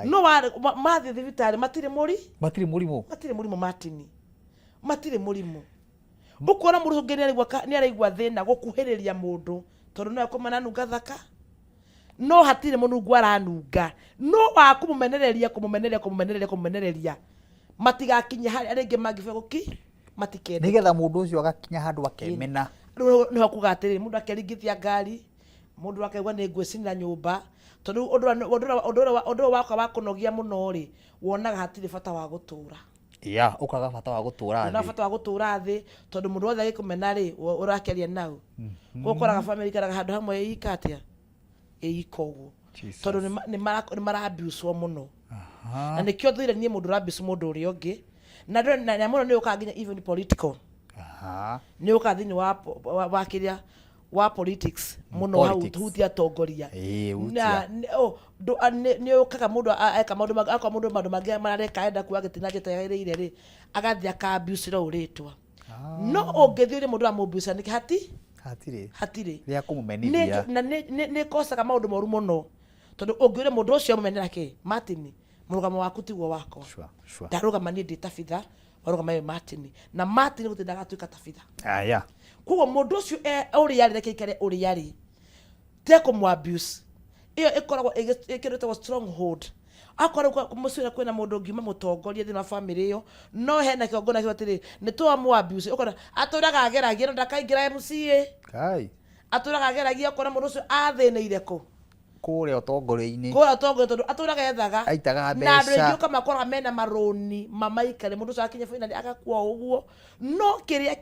no mathi thibitari matire murimu matire murimu ukora muruso ngene ni araigwa thina gukuhiriria mundu tondu no akomana nunga thaka no hatire munungu aranunga no akumumenereria matigakinye hari aringi magife guki matikende nigetha mundu ucio agakinya handu akemena no akugatiri mundu akeringithia ngari mundu akaigwa ni ngwecinira nyumba tondu undu wakwa wa kunogia muno ri wonaga hatire bata wa gutura ukaga bata wa gutura thi na bata wa gutura thi tondu mundu wothe agikumena ri urakeria nau gukoraga family karaga handu hamwe ikatia ikogo tondu ni mara abuse muno na nikio thire nie mundu abuse mundu uri ongi na muno ni ukaginya even political ni ukathini wa kiria wa politics muno hau tuhutia tongoria ni ukaga mundu eka mundu magi marareka enda kuwa gitina gitaire ri agathia ka abuse ro uritwa no ungithire mundu amubuse ni hatire ria kumumenithia ni kosaga maundu moru muno tondu ungire mundu ucio mumenera ki Martin murugamo waku tigwo wako ndarugama ni ndi Tabitha warugama we Martin na Martin gutindaga tuika Tabitha kugo mundu ucio uri yari rekekere uri yari teko mu abuse iyo ikoragwo ikirutwa stronghold akora kumusira kwena mundu ngima mutongoria thina family iyo no hena kiongona kibatiri ni to mu abuse ukora aturaga ageragia ndakaingira MCA kai aturaga ageragia ukora mundu ucio athine ireko kũrĩa ũtongoria-inĩ kũrĩa ũtongoria tondũ atũraga ethaga aitaga na andũ aingĩ mbeca ũkamakora mena marũni mamaikare mũndũ ũcio akinya finally agakua ũguo no kĩrĩa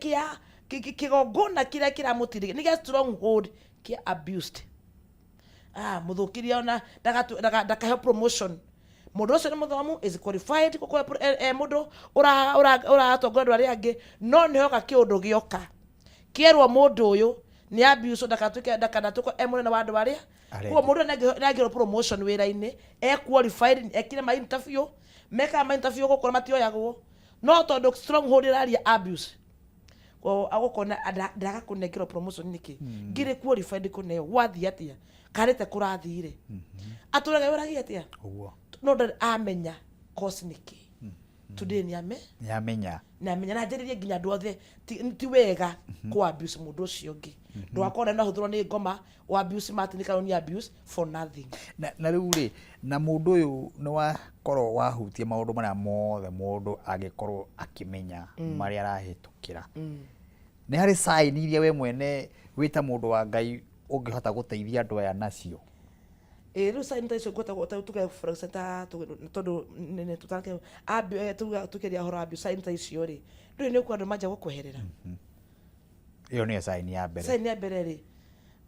kĩgongona kĩrĩa kĩramũtindĩkia nĩ gĩa stronghold kĩa abused mũthũkĩria ona ndakaheo promotion mũndũ ũcio nĩ mũthomu is qualified gũkorwo mũndũ ũratongoria andũ arĩa angĩ no nĩhoka kĩũndũ gĩoka kĩerwo mũndũ ũyũ nĩ abuse ndakanatuĩke mũnene wa andũ arĩa kuo mũndũ nĩangĩrwo promotion wĩra-inĩ qualified ekire ma interview mekaga ma interview gũkora matioyagwo no tondũ stronghold ĩraria abuse agũkona ndagakũnengerwo promotion nĩkĩ ngĩrĩ qualified kũneo wathiĩ atĩa karĩte kũrathire atũraga ũragia atĩa no ndarĩ amenya cause nĩkĩ today nĩamenya na njĩrĩrie nginya andũ othe ti wega kũ abuse mũndũ ũcio ũngĩ ndwakona na hũthĩrwo nĩ ngoma o abuse Martin Karũni abuse for nothing na rĩu rĩ na mũndũ ũyũ nĩ wakorwo wahutia maũndũ marĩa mothe mũndũ angĩkorwo akĩmenya marĩa arahĩtũkĩra nĩ harĩ sign iria we mwene wĩta mũndũ wa Ngai ũngĩhota gũteithia andũ aya nacio rĩu sign ta icio tuge for example tondũ nĩ tutanke tukeria horo abuse sign ta icio rĩ ndũĩ nĩ kwandũ manja gũkweherera iyo nĩyo sign ya mbere rĩ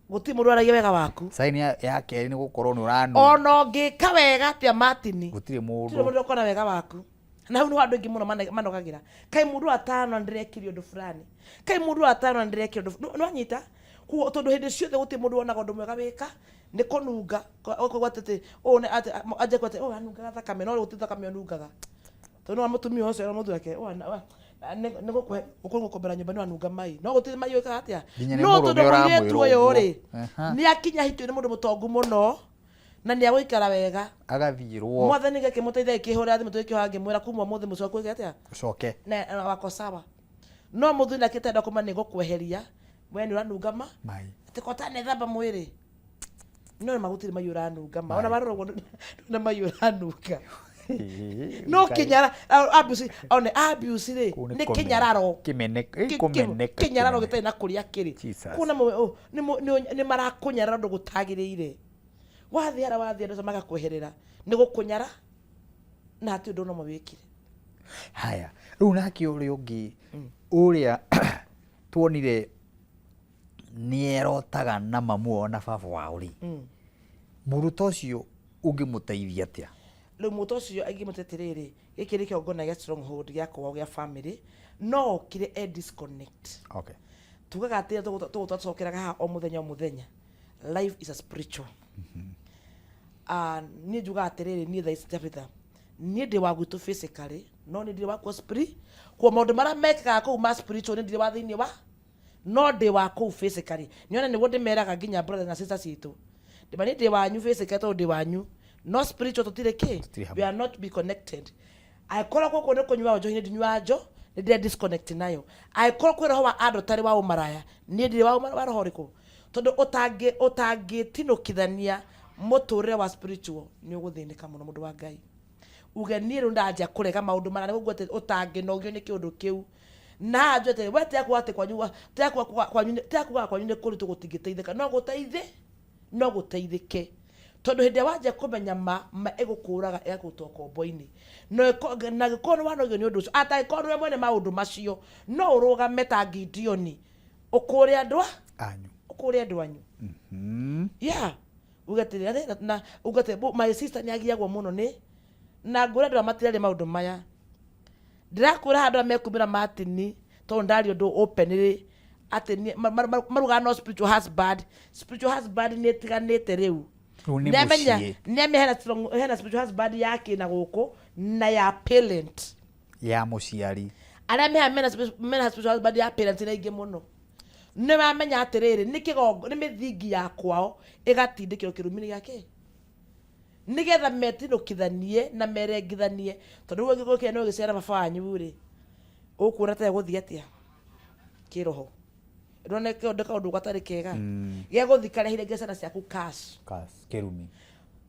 gũtirĩ mũndũ aragia wega waku sign ya kerĩ nĩ gũkorwo nĩ ũranu ona ũngĩka wega atĩa Martin gũtirĩ mũndũ ũkona wega waku na hau nĩ andũ aingĩ mũno manogagĩra kaĩ mũndũ atano ndirekire ũndũ fulani kaĩ mũndũ atano ndirekire ũndũ no anyita tondũ hĩndĩ ciothe gũtirĩ mũndũ wonaga ũndũ mwega wĩka nĩ kũnunga gwatete aje kwate anungaga thakame no gũtirĩ thakame ũnungaga tondũ no mũtumia ũcio mũndũ wake nĩ gũkombera nyũmba nĩ anunga mai no gũtirĩ mai wĩkaga atĩa no tondũ mũirĩtu ũyũ rĩ nĩ akinya hitio nĩ mũndũ mũtongu mũno na nĩ agũikara wega agathirwo mwathani gake mũteithia kĩhũra thimũ twĩkĩho ngĩmwĩra kuma mũthĩ mũcio kwĩga atĩa coke na wako sawa no mũthuri na kĩtenda kuma nĩ gũkweheria we nĩ ũranunga mai atĩ kota nĩ thamba mwĩrĩ no magũtirĩ mai ũranunga ma ona marorwo na mai ũranunga no kinyara abuse one abuse rĩ nĩ kinyararo kinyararo gĩtarĩ na kũrĩa kĩrĩ kuna nĩ marakũnyara ũndũ gũtagĩrĩire wathiara ndũca magakweherera nĩ gũkũnyara na hatirĩ ũndũ no mawĩkire haya rĩu nake ũrĩa ũngĩ ũrĩa tuonire nĩerotaga na mamu wao na baba wao rĩ mũrutwo ũcio ũngĩmũteithia atĩa rĩu mũrutwo ũcio angĩmũteithia rĩrĩ gĩkĩ nĩ kĩongona gĩa stronghold gĩa kwao gĩa family no kĩrĩ disconnect tugaga atĩ tũgũtwacokeraga haha o mũthenya life is a spiritual niĩ njugaga atĩrĩrĩ niĩ thaa ici Tabitha niĩ ndĩ wa gwitũ physically no nĩ ndĩ wakwo spirit kwa maũndũ marĩa mekaga kũu ma spiritual nĩ ndĩ wa thĩinĩ wa no ndĩ wa kũu physically niona nĩguo ndĩmeraga nginya brothers na sisters citũ ndĩma nĩ ndĩ wanyu physically tondũ ndĩ wanyu no spiritual tũtirĩ kĩ we are not be connected aĩkorwo gũkũ nĩ kũnyua njohi nĩ ndinyua njo nĩ ndĩ disconnect nayo aĩkorwo kwĩ roho wa andũ tarĩ wa ũmaraya niĩ ndĩ wa roho rĩkũ tondũ ũtangĩtinũkithania mũtũrĩre wa spiritual nĩ ũgũthĩnĩka mũno mũndũ wa Ngai uge niĩ rĩu ndanjia kũrega maũndũ marĩa nĩguo atĩ ũtangĩnogio nĩ kĩũndũ kĩu na njũ atĩ we tekwa atĩ kwanyu nĩ kũritũ gũtingĩteithĩka no gũteithĩke tondũ hĩndĩ wanjia kũmenya ma ĩgũkũraga ĩgagũtwa kombo-inĩ na gĩkorwo nĩ wanogio nĩ ũndũ ũcio atagĩkorwo nĩwe mwene maũndũ macio no ũrũgame ta Gideoni ũkũrĩa andũ anyu ugatĩrĩra na ugatĩrĩra my sister nĩ agiagwo mũno nĩ na ngũra andũ matirarĩ maũndũ maya ndĩrakwĩra handũ mekumĩra Martin tondũ ndari ũndũ open rĩ atĩ marugaga no spiritual husband nĩ ĩtiganĩte rĩu nĩamenya hena spiritual husband yake na gũkũ na ya parent ya mũciari arĩa mena spiritual husband ya parent nĩ aingĩ mũno nĩ wamenya atĩrĩrĩ nĩ mĩthingi ya kwao ĩgatindĩkĩrwo kĩrumi-inĩ gĩake nĩgetha metinũkithanie na merengithanie tondũ rĩu ũngĩgũkĩra nĩ ũgĩciara baba wanyu rĩ ũkuona ta gũthiĩ atĩa kĩroho ndona kaũndũ gatarĩ kega gĩa gũthiĩ karĩa hire ciana ciaku cash kĩrumi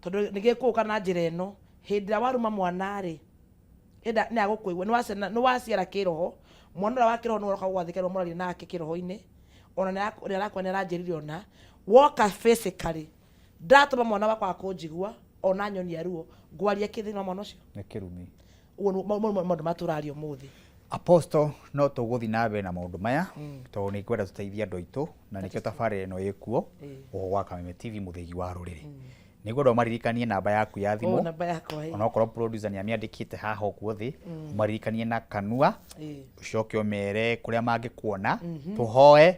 tondũ nĩ gĩkũũka na njĩra ĩno hĩndĩ ĩrĩa waruma mwana rĩ nĩ agũkũigua nĩ waciara kĩroho mwana ũrĩa wa kĩroho nĩ woka gwathĩkĩrwo mũraria nake kĩroho-inĩ ona nĩ arakwa nĩ aranjĩrire ona woka physically ndatuma mwana wakwa akunjigua ona nyonia ruo ngwaria kithina mwana ucio nĩ kĩrumi maũndũ matũrario mũthĩ. Apostle no tũgũthi na mbere na maũndũ maya tondũ nĩ kwenda tũteithie andũ aitũ na nĩkĩo tabarĩra ĩno ĩkuo gwa Kameme TV mũthegi wa rũrĩrĩ. Nĩ ngwenda maririkanie namba yaku ya thimũ ona okorwo producer nĩ amĩandĩkĩte haha ũguo thĩ maririkanie na kanua ũcoke ũmere kũrĩa mangĩkuona tũhoe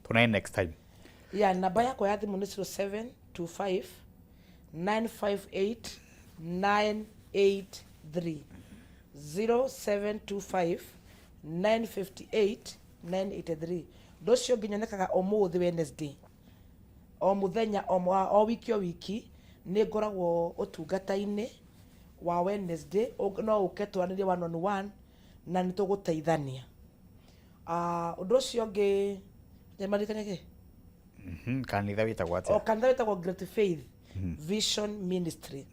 tũnae next time. Namba yakwa ya thimũ nĩ 0725 958 983 0725 958 983. Ndocio nginyonekaga ũmũthĩ Wednesday o muthenya o wiki nĩ ngoragwo ũtungata-inĩ wa Wednesday no ũke twanĩrie 1-on-1 na nĩ tũgũteithania. Ũndũ ũcio ũngĩ nĩmarikania kĩ? Kanitha wĩtagwo atĩa? Kanitha wĩtagwo Great Faith Vision Ministry.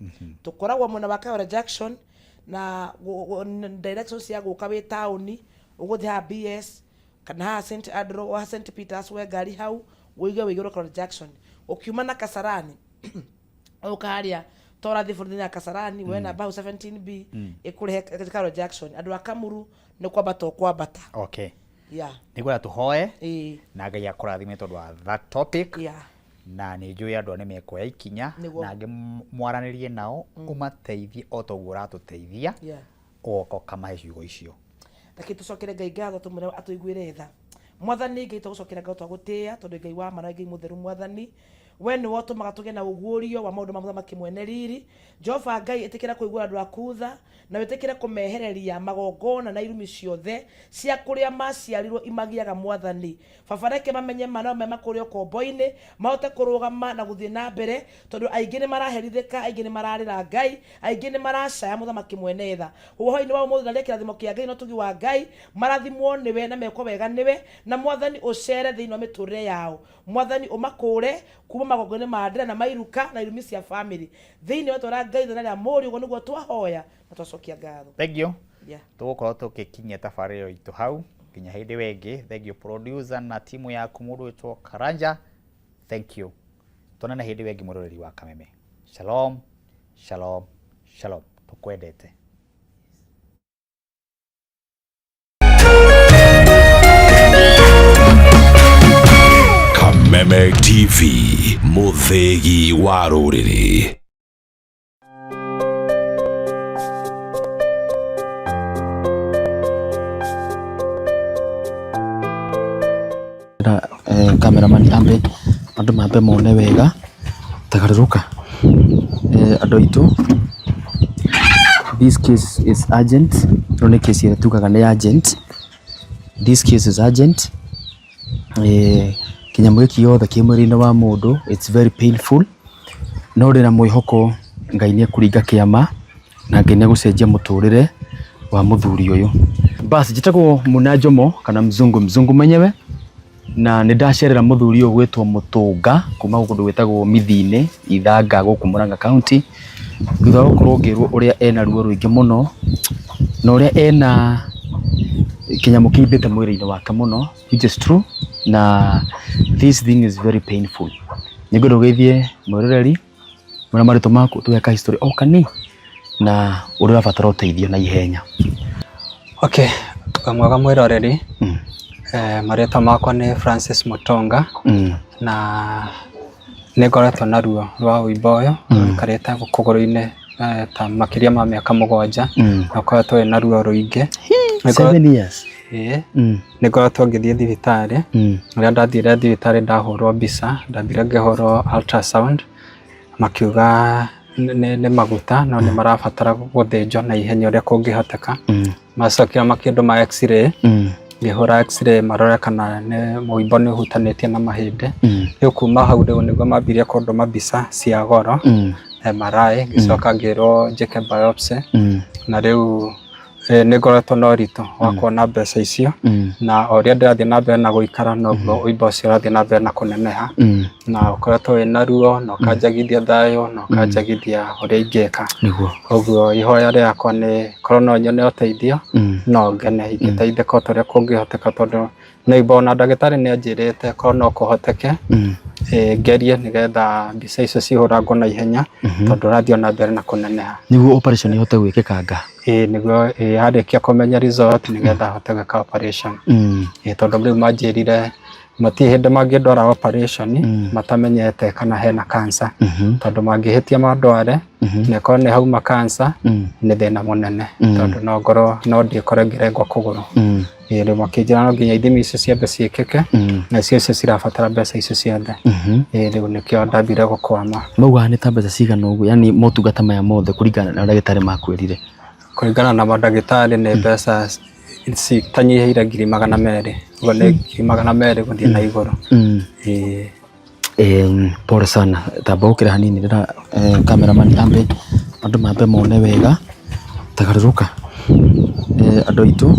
Tũkoragwo mwena wa Kayole Junction na direction cia gũka wĩ taũni ũgũthiĩ ha BS kana ha St Andrew wa St Peters we ngari hau wĩige wĩigũrũ Kayole Junction. Ukiuma na Kasarani ukaria tora thi bũrũri na Kasarani we na bao 17B ĩkũrehe Kayole Junction. Andũ a Kamuru nĩ kwambata kwambata. Okay. Nĩ gwenda tũhoe na Ngai akũrathime tondũ wa that topic. Na nĩ njũĩ andũ nĩ mekuoya ikinya na angĩ mwaranĩrie nao ũmateithie o ta ũguo ũratũteithia oka kamahe ciugo icio. Reke tũcokere Ngai ngatho tũmwĩre atũiguĩre tha. Mwathani Ngai tũgũcokera ngatho twagũtĩĩa tondũ Ngai wa mara Ngai mũtheru Mwathani we nĩ wotũmaga tũgĩe na ũguũrio wa maũndũ ma mũthamaki mwene riri. Jehova Ngai ĩtĩkĩra kũigua andũ aku tha na wĩtĩkĩre kũmehereria magongona na irumi ciothe cia kũrĩa maciarirwo imagiaga Mwathani. Baba reke mamenye manao me makũrĩa ũkombo-inĩ mahote kũrũgama na gũthiĩ na mbere tondũ aingĩ nĩ maraherithĩka, aingĩ nĩ mararĩra Ngai, aingĩ nĩ maracaya mũthamaki mwene tha. Ũhoro-inĩ wa ũmũthĩ na rĩrĩa kĩrathimo kĩa Ngai na ũtugi wa Ngai marathimwo nĩwe na mekwo wega nĩwe na Mwathani ũcere thĩinĩ wa mĩtũrĩre yao. Mwathani ũmakũre kuma magongona ma ndĩra na mairuka na irumi cia family thĩinĩ wa twara Ngai na rĩa mũriũ ũguo nĩguo twahoya na twacokia ngatho. Thank you. Tũgũkorwo tũgĩkinyia tabarĩra itũ hau nginya hĩndĩ wengĩ. Thank you producer na timu yaku mũndũ wĩtwo Karanja. Thank you. Tuonane hĩndĩ wengĩ mũroreri wa Kameme. Shalom, shalom, shalom. Tũkwendete. Kameme TV, mũthegi wa rũrĩrĩ. Cameraman ambe andũ mambe mone wega tagarũrũka andũ aitũ. This case is urgent. No nĩ case ĩrĩa tugaga nĩ urgent. This case is urgent. Kinyamũ gĩkĩ gĩothe kĩ mwĩrĩ-inĩ wa mũndũ it's very painful. No rĩ na mwĩhoko Ngai nĩ ekũringa kĩama na Ngai nĩ egũcenjia mũtũrĩre wa mũthuri ũyũ. Basi njĩtagwo Muna Jomo kana mzungu mwenyewe na nĩ ndacerera mũthuri ũyũ gwĩtwo Mũtũnga kuma kũndũ gwĩtagwo Mithini Ithanga gũkũ Murang'a County. Thutha wa gũkorwo ngĩrwo ũrĩa ena ruo rũingĩ mũno na ũrĩa ena kinyamũ kĩimbĩte mwĩrĩ-inĩ wake mũno, which is true, na this thing is very painful. Nĩ ngwenda ũgeithie mwĩroreri mwena marĩtwa maku tũgeka history o kani na ũrĩa ũrabatara ũteithio na ihenya. Okay, mwega mwĩroreri. Marĩtwa makwa nĩ Francis Mutonga na nĩ ngoretwo na ruo rwa ũimbo ũyũ karĩte kũgũrũ-inĩ ta makĩria ma mĩaka 7 na ngoretwo na ruo rũingĩ. 7 years. Nĩ ngoretwo ngĩthiĩ thibitarĩ. Rĩrĩa ndathire thibitarĩ ndahũrwo mbica, ndathire ngĩhũrwo ultrasound makiuga nĩ maguta no nĩ marabatara gũthĩnjwo na ihenya ũrĩa kũngĩhoteka. Macokire makĩndũ ma x-ray. Ngĩhũra x-ray marore kana mũimbo nĩ ũhutanĩtie na mahĩndĩ. Rĩu kuma hau rĩu nĩguo mambirie kũndũma mbica cia goro MRI, ngĩcoka ngĩrwo njĩke biopsy na rĩu nĩ ngoretwo na ũritũ wa kuona mbeca icio na o ũrĩa ndĩrathiĩ na mbere na gũikara noguo ũimbo ũcio ũrathiĩ na mbere na kũneneha na ũkoretwo wĩna ruo na ũkanjagithia thayũ na ũkanjagithia ũrĩa ingĩka. Ũguo ihoya rĩakwa nĩ korwo no nyone ũteithio no ngene ingĩteithĩka o ta ũrĩa kũngĩhoteka tondũ neighbor na ndagĩtarĩ nĩ anjĩrĩte ko no kũhoteke ngerie nĩgetha mbica icio cihũragwo na ihenya tondũ rathiĩ na mbere na kũneneha nĩguo operation ihote gwĩkĩkanga nĩguo yarĩkia kũmenya result nĩgetha hote gwĩka operation tondũ rĩu manjĩrire matirĩ hĩndĩ mangĩndwara operation matamenyete kana hena cancer tondũ mangĩhĩtia mandware na korwo nĩ hauma cancer nĩ thĩna mũnene tondũ no ngorwo no ndĩkore ngĩrengwo kũgũrũ rĩu makĩnjĩra no nginya ithimi icio ciothe ciĩkĩke na icio cirabatara mbeca icio ciothe rĩu nĩkĩo ndambire gũkwama. Mauga nĩ ta mbeca cigana ũguo yani motungata maya mothe kũringana na ndagĩtarĩ makwĩrire? Kũringana na mandagĩtarĩ nĩ mbeca citanyihĩire 200,000 ũguo nĩ 200,000 gũthiĩ na igũrũ. Pole sana, tamba ũkĩra hanini rĩrĩa cameraman ambe andũ mambe mone wega tagarũrũka andũ aitũ.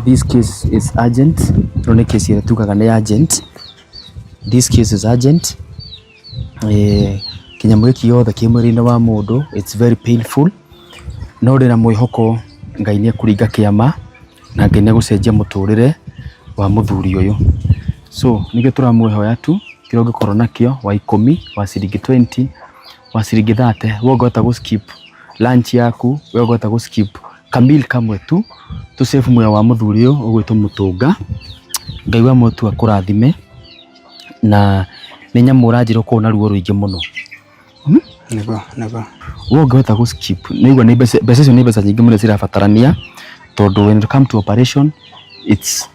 This case is urgent. Rone case ĩrĩa tugaga nĩ urgent. This case is urgent. Kinyamũ gĩkĩ yothe kĩ mwĩrĩ-inĩ wa mũndũ, it's very painful. No ndĩna mwĩhoko Ngai nĩ ekũringa kĩama na Ngai nĩ egũcenjia mũtũrĩre wa mũthuri ũyũ. So nĩkĩo tũramwĩhoya tu kĩrĩa ũngĩkorwo nakĩo wa 10, wa ciringi 20, wa ciringi 30, wewe ũngĩhota gũ-skip lunch yaku, wewe ũngĩhota gũ-skip kamil kamwe tu save muoyo wa mũthuri ũyũ ũgwĩtwo Mũtũnga. Ngai wa mũtu akũrathime na nĩ nyamũ ũranjĩra ũkorwo na ruo rũingĩ mũno. Wewe ũngĩhota gũ-skip nĩigua nĩ mbeca icio nĩ mbeca nyingĩ mũno cirabatarania tondũ when it come to operation it's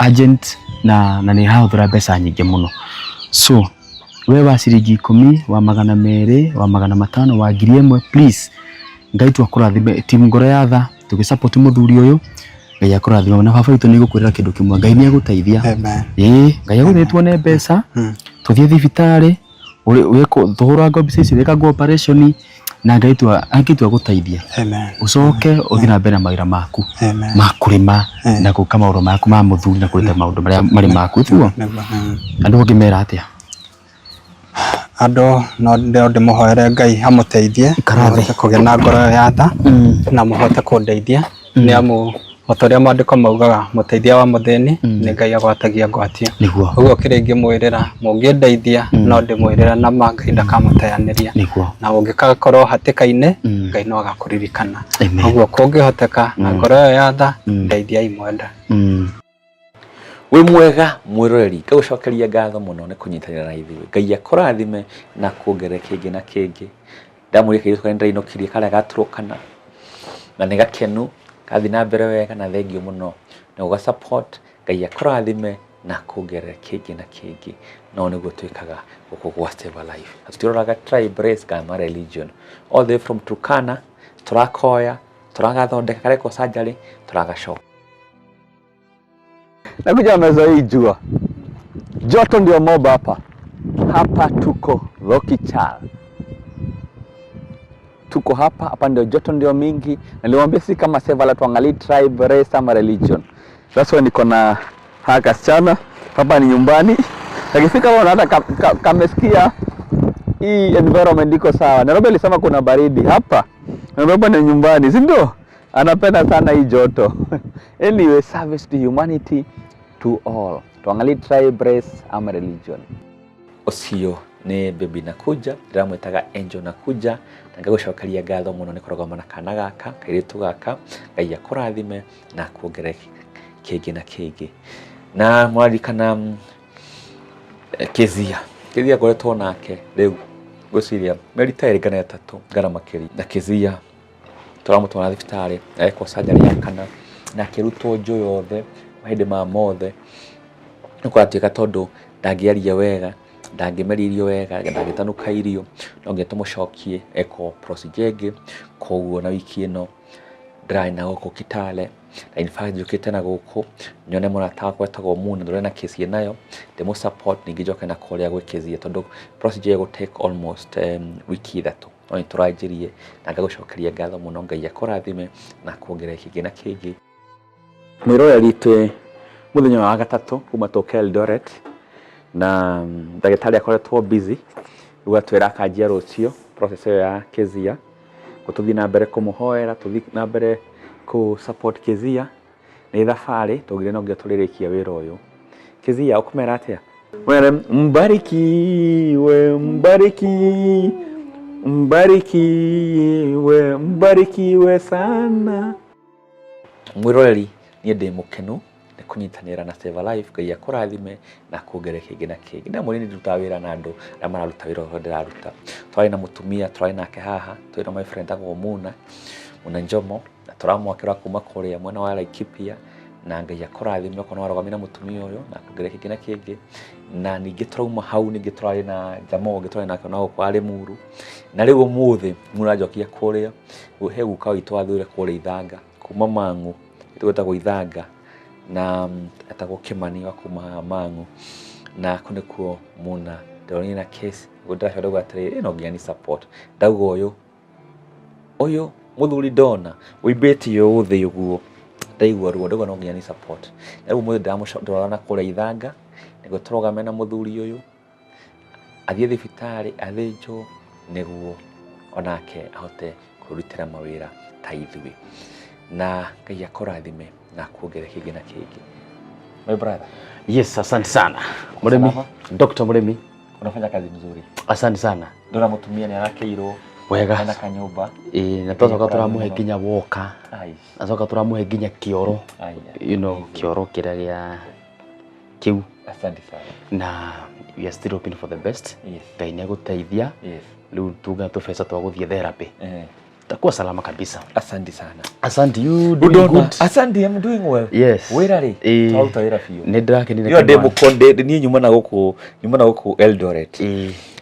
urgent na nĩ hahũthĩra mbeca nyingĩ mũno. So we wa ciringi 10, wa 200, wa 500, wa 1,000 please Ngai tu akũrathime team ngoro ya tha tũgĩsupport mũthuri ũyũ. Ngai akũrathime na baba witũ nĩ gũkwĩrĩra kĩndũ kĩmwe, Ngai nĩ egũteithia. Ngai agũthiĩ tuone mbeca tũthiĩ thibitarĩ tũhũra mbica icio wĩkagwo operation na Ngai tu angĩtua gũteithia ucoke ũthiĩ na mbere na mawĩra maku ma kũrĩma na gwĩka maũndũ maku ma mũthuri na kũruta maũndũ marĩ maku. Tuo andũ ũngĩmera atĩa? Andũ no ndĩmũhoere Ngai amũteithie kũgĩa na ngoro ya tha na mũhote kũndeithia nĩ amu otorĩa maandĩko maugaga mũteithia wa mũthĩni nĩ Ngai agwatagia ngwatio. Ũguo kĩrĩa ingĩmwĩrĩra mũngĩndeithia no ndĩmwĩrĩra na Ngai ndakamũteanĩria na ũngĩgakorwo hatĩka-inĩ Ngai no agakũririkana. Ũguo kũngĩhoteka na ngoro ya tha ndeithiai mwenda. Wĩ mwega mwĩroreri, ngagũcokeria ngatho mũno nĩ kũnyitanĩra na ithuĩ. Ngai akũrathime na kuongerere kĩngĩ na kĩngĩ. Ndamũria kĩrĩa tũkorwo ndainũkirie karĩa gaturũkana na nĩ gakenu kathi na mbere wega na thengio mũno na ũga support. Ngai akũrathime na kuongerere kĩngĩ na kĩngĩ. No nĩguo twĩkaga gũkũ gwa Save a Life. Tũtiroraga tribe, race kana religion. All the way from Turkana tũrakoya, tũragathondeka kareko surgery, tũragacoka. Nakuja meza hii jua. Joto ndio moba hapa. Hapa tuko Lokichar. Tuko hapa ndio joto ndio mingi. Na niwaambia si kama Save tuangalie tribe, race ama religion. That's why niko na haka sichana. Hapa ni nyumbani. Lakifika wana hata kamesikia hii environment iko sawa. Nairobi alisema kuna baridi hapa. Nairobi ni nyumbani, si ndio? Anapenda sana hii joto. Anyway, service to humanity to all. Tuangalie tribe, race ama religion. Osio nĩ baby Nakuja, ndiramwĩtaga Angel Nakuja, na ngagũcokeria ngatho mũno nĩ kũrũgama na kana gaka, kairĩtu gaka. Ngai akũrathime na kuongerere kĩngĩ na kĩngĩ. Na mwaririkana Kezia ngoretwo nake rĩu ngwĩciria mĩeri ta ĩrĩ kana ĩtatũ ngana makĩria. Na Kezia tũramũtwara thibitarĩ ekwo surgery ya kana na kĩrutwo njũ yothe mahĩndĩ ma mothe. Nĩ kwatuĩka tondũ ndangĩaria wega, ndangĩmeririo wega, ndangĩtanuka irio, no nginya tũmũcokie ekwo procedure ĩngĩ. Koguo na wiki ĩno ndĩrarĩ na gũkũ Kitale na in fact njũkĩte na gũkũ nyone mũrata wakwa etagwo Muna ndũrĩ na kesi nayo ndĩmũ support ningĩ njoke na kũrĩa gwĩ Kezia tondũ procedure ĩgũ take almost wiki ithatũ. No nĩtũranjĩrie na ngagũcokeria ngatho mũno. Ngai akũrathime na kuongerere kĩngĩ na kĩngĩ. Mwĩroreri twĩ mũthenya wa gatatũ kuma tũke Eldoret na ndagĩtarĩ akoretwo busy rĩu atwĩra akanjia rũciũ process ĩyo ya Kezia gũtũthiĩ na mbere kũmũhoera, tũthiĩ na mbere ku support Kezia nĩ thabarĩ tũgire no ngĩa tũrĩrĩkia wĩra ũyũ. Kizia ukumera atia? Wele mbarikiwe sana. Mwiroreri niĩ ndĩ mũkenu nĩ kũnyitanĩra na Save Life, Ngai akũrathime na kuongerere kĩngĩ na kĩngĩ. Na mũrĩ ndutaga wĩra na andũ arĩa mararuta wĩra ũrĩa ndĩraruta. Twarĩ na mũtumia, twarĩ nake haha, twĩ na my friend agwo Muna Njomo, na tũramwakĩra kuma kũrĩa mwena wa Laikipia, na Ngai akũrathime okorwo warũgamia na mũtumia ũyũ na kuongerere kĩngĩ na kĩngĩ. Na ningĩ tũrauma hau ningĩ twarĩ na Jamo ũngĩ twarĩ nake no kwa Limuru. Na rĩu ũmũthĩ mũranjokia kũrĩa he guka witũ wathũire kũrĩa Ithanga kuma Mang'u, twetagwo Ithanga, na atagwo Kimani wa kuma Mang'u, na kunikuo Muna ndĩronire na case gũndĩra ndauga atĩrĩrĩ no nginya ni support. Ndauga ũyũ mũthuri ndona ũimbĩtie ũthĩ ũguo, ndaigua ruo, ndauga no nginya ni support. Na rĩu mũthĩ ndĩramũcondora kũrĩa Ithanga nĩguo tũrũgame na mũthuri ũyũ athiĩ thibitarĩ athĩnjwo nĩguo onake ahote kũrutĩra mawĩra ta ithuĩ. Na Ngai akũrathime na kuongerere kĩngĩ na kĩngĩ. My brother. Yes, asante sana. Muremi, Dr. Muremi. Unafanya kazi nzuri. Asante sana. Ndona mutumia ni arakeirwo wega na kanyumba. Na twacoka turamuhe nginya woka. Na twacoka turamuhe nginya kioro. You know, kioro kĩrĩa gĩa kiu. Asante sana. Na we are still hoping for the best. Yes. Ngai nĩ agũteithia. Yes. Rĩu tuga tũbeca twa gũthiĩ therapy. Takuwa salama kabisa. Asante sana. Asante, you doing good. Asante, I'm doing well. Yes. Wĩra rĩ? Twauta wĩra biũ. Nĩ ndĩrakenire. Yo ndĩ mũkonde niĩ nyuma na gũkũ Eldoret.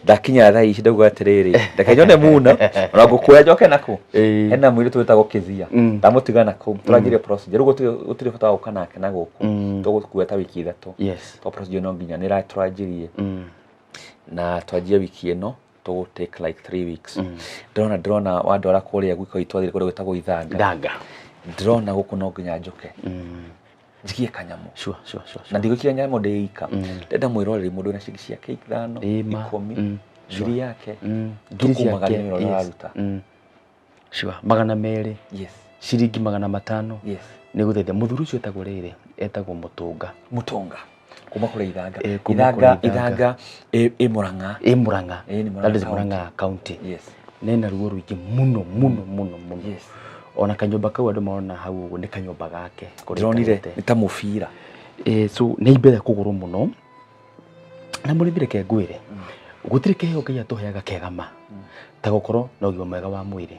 Ndakinya thaa ici ndauga atĩrĩrĩ ndeke nyone Muna ona ngũkuoya njoke nako. Hena mwĩrĩ twĩtagwo Kizia. Ndamũtiga nako tũrangire procedure. Rĩu gũtirĩ bata wa gũka nake na gũkũ. Tũgũkuoya ta wiki 3. Yes. To procedure no nginya nĩ tũranjirie. Na twanjia wiki ĩno to take like 3 weeks. Ndĩrona wandwara kũrĩa gwiko itwathire kũrĩa gwĩtagwo Ithanga. Ndĩrona gũkũ no nginya njoke. Njikie kanyamu. Sure. Na ndigũkira nyamũ ndĩika. Ndenda mwĩroreri mũndũ na ciringi ciake 5, 10, ngiri yake. Ngiri yake. Sure. 200. Yes. Ciringi 500. Yes. Nĩ gũteithia mũthuri ũcio etagwo rĩrĩ, etagwo Mutonga. Kuma kule Ithanga Murang'a. That is Murang'a County. Yes. Nena ruo ruingi muno. Yes. Ona kanyumba kau andu maona hau uguo ni kanyumba gake. Ndĩronire nĩ ta mũbira. So nĩ imbere kũgũrũ muno. Na mũrĩmbire ke ngwĩre. Gũtirĩ kĩheo Ngai atũheaga kĩagama. Ta gũkorwo na ũgima mwega wa mwĩrĩ.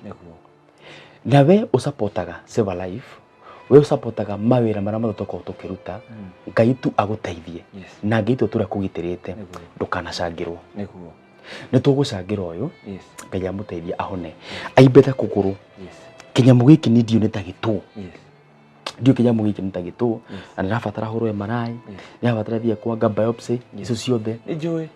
Na we ũsupportaga Save Life. We ũsupportaga mawĩra marĩa matũkorwo tũkĩruta. Ngai tu agũteithie. Na Ngai tu tũra kũgitĩrĩte ndũkanacangĩrwo. Nĩ tũgũcangĩra ũyũ. Ngai amũteithie ahone. Aimbete kũgũrũ. Kĩnyamũ gĩkĩ nĩ ndio nĩ ta gĩtũ. Ndio kĩnyamũ gĩkĩ nĩ ta gĩtũ. Na nĩrabatara hũrwo MRI. Nĩrabatara thia kwanga biopsy. Icio ciothe. Nĩ njũĩ.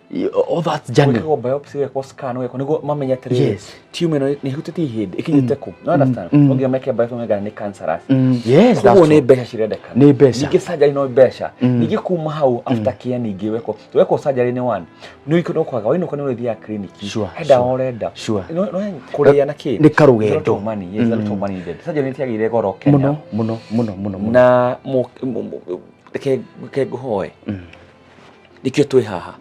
All that journey. Kwanga biopsy wekwo scan wekwo nĩguo mamenya atĩrĩrĩ. Tumor ĩno nĩ hutĩtie ihĩndĩ ĩkinyĩte kũ. No understand. Nginya make biopsy mega nĩ cancerous. Yes, that's true. Nĩ mbeca cirendekana. Nĩ mbeca. Ningĩ surgery no mbeca. Ningĩ kuma hau after care ningĩ wekwo surgery nĩ one. Nĩ ikũno kwaga wĩno kana ũthia clinic. Henda orenda. No kũrĩa na kĩ. Nĩ karũgendo. Yes, that's money needed. Surgery nĩ tiagĩrĩire goro Kenya. Mũno. Na ke ngũhoe. Nikio twĩ haha.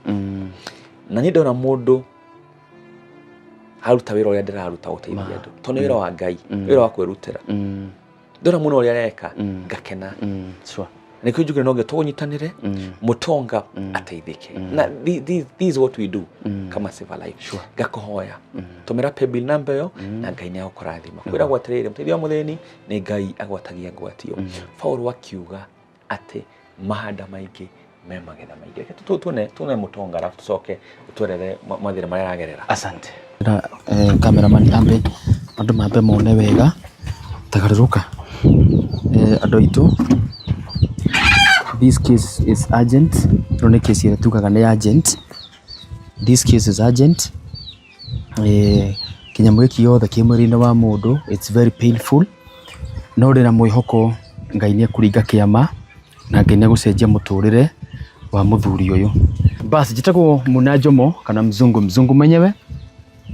Na nĩ ndona mũndũ haruta wĩra ũrĩa ndĩraruta gũteithia andũ. To nĩ wĩra wa Ngai, wĩra wa kwĩrutĩra. Ndona mũno ũrĩa areka ngakena. Nikio njugire no tũnyitanĩre Mutonga ateithĩke. Na this is what we do kama Save Life. Ngakũhoya tũmĩra paybill number yo na Ngai nĩ agũkũrathima. Kwĩragwo atĩrĩrĩ mũteithia wa mũthĩni nĩ Ngai agwatagia ngwatio. Paulo akiuga atĩ mahanda maingĩ me magetha maingĩ. Tuone Mutonga alafu tucoke utwerere mathĩna marĩa aragerera. Asante. Cameraman ambe andũ mambe mone wega tagarũka. Andũ aitũ this case is urgent. Rone case ĩrĩa tugaga nĩ urgent. This case is urgent. Kinyamũ gĩkĩ yothe kĩ mwĩrĩ-inĩ wa mũndũ, it's very painful. No ndĩ na mwĩhoko Ngai nĩ ekũringa kĩama na Ngai nĩ egũcenjia mũtũrĩre wa mũthuri ũyũ. Basi njĩtagwo Muna Njomo kana mzungu mwenyewe.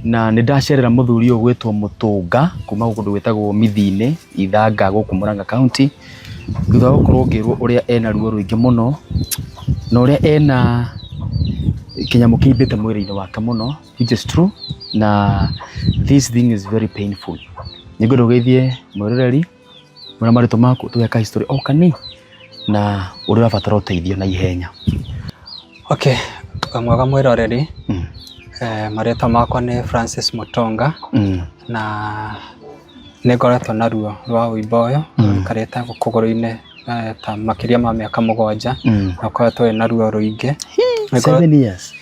na nĩ ndacerera mũthuri ũyũ gwĩtwo Mũtũnga kuma kũndũ gwĩtagwo Mithine Ithanga gũkũ Murang'a County. Thutha wa gũkorwo ngĩrwo ũrĩa ena ruo rũingĩ mũno na ũrĩa ena kĩnyamũ kĩimbĩte mwĩrĩ-inĩ wake mũno, which is true, na this thing is very painful. Nĩ ngwenda ũgeithie mwĩroreri ũrĩa marĩtwa maku tũgeka history o kani na ũrĩa ũrabatara ũteithio na ihenya. Okay, mwega mwĩroreri. Marĩtwa makwa nĩ Francis Mutonga na nĩ ngoretwo na ruo rwa ũimbo ũyũ rũikarĩte kũgũrũ-inĩ ta makĩria ma mĩaka 7 na ngoretwo na ruo rũingĩ. 7 years.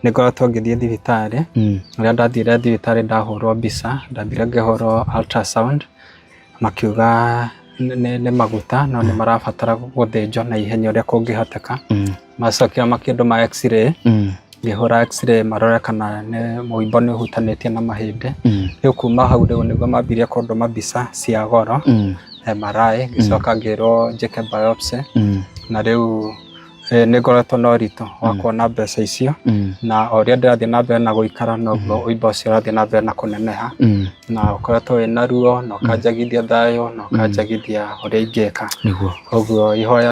Nĩ ngoretwo ngĩthiĩ thibitarĩ, rĩrĩa ndathire thibitarĩ ndahũrwo mbica, ndathire ngĩhũrwo ultrasound, makiuga nĩ maguta no nĩ marabatara gũthĩnjwo na ihenya ũrĩa kũngĩhoteka. Macokio makĩndũ ma x-ray, ngĩhũra x-ray marore kana mũimbo nĩ ũhutanĩtie na mahĩndĩ. Rĩu kuma hau rĩu nĩguo mambirie kũndũma mbica cia goro MRI, ngĩcoka ngĩrwo njĩke biopsy, na rĩu nĩ ngoretwo na ũritũ wa kuona mbeca icio, na o ũrĩa ndĩrathiĩ na mbere na gũikara noguo ũimbo ũcio ũrathiĩ na mbere na kũneneha, na ũkoretwo wĩna ruo na ũkanjagithia thayũ na ũkanjagithia ũrĩa ingĩka. Ũguo ihoya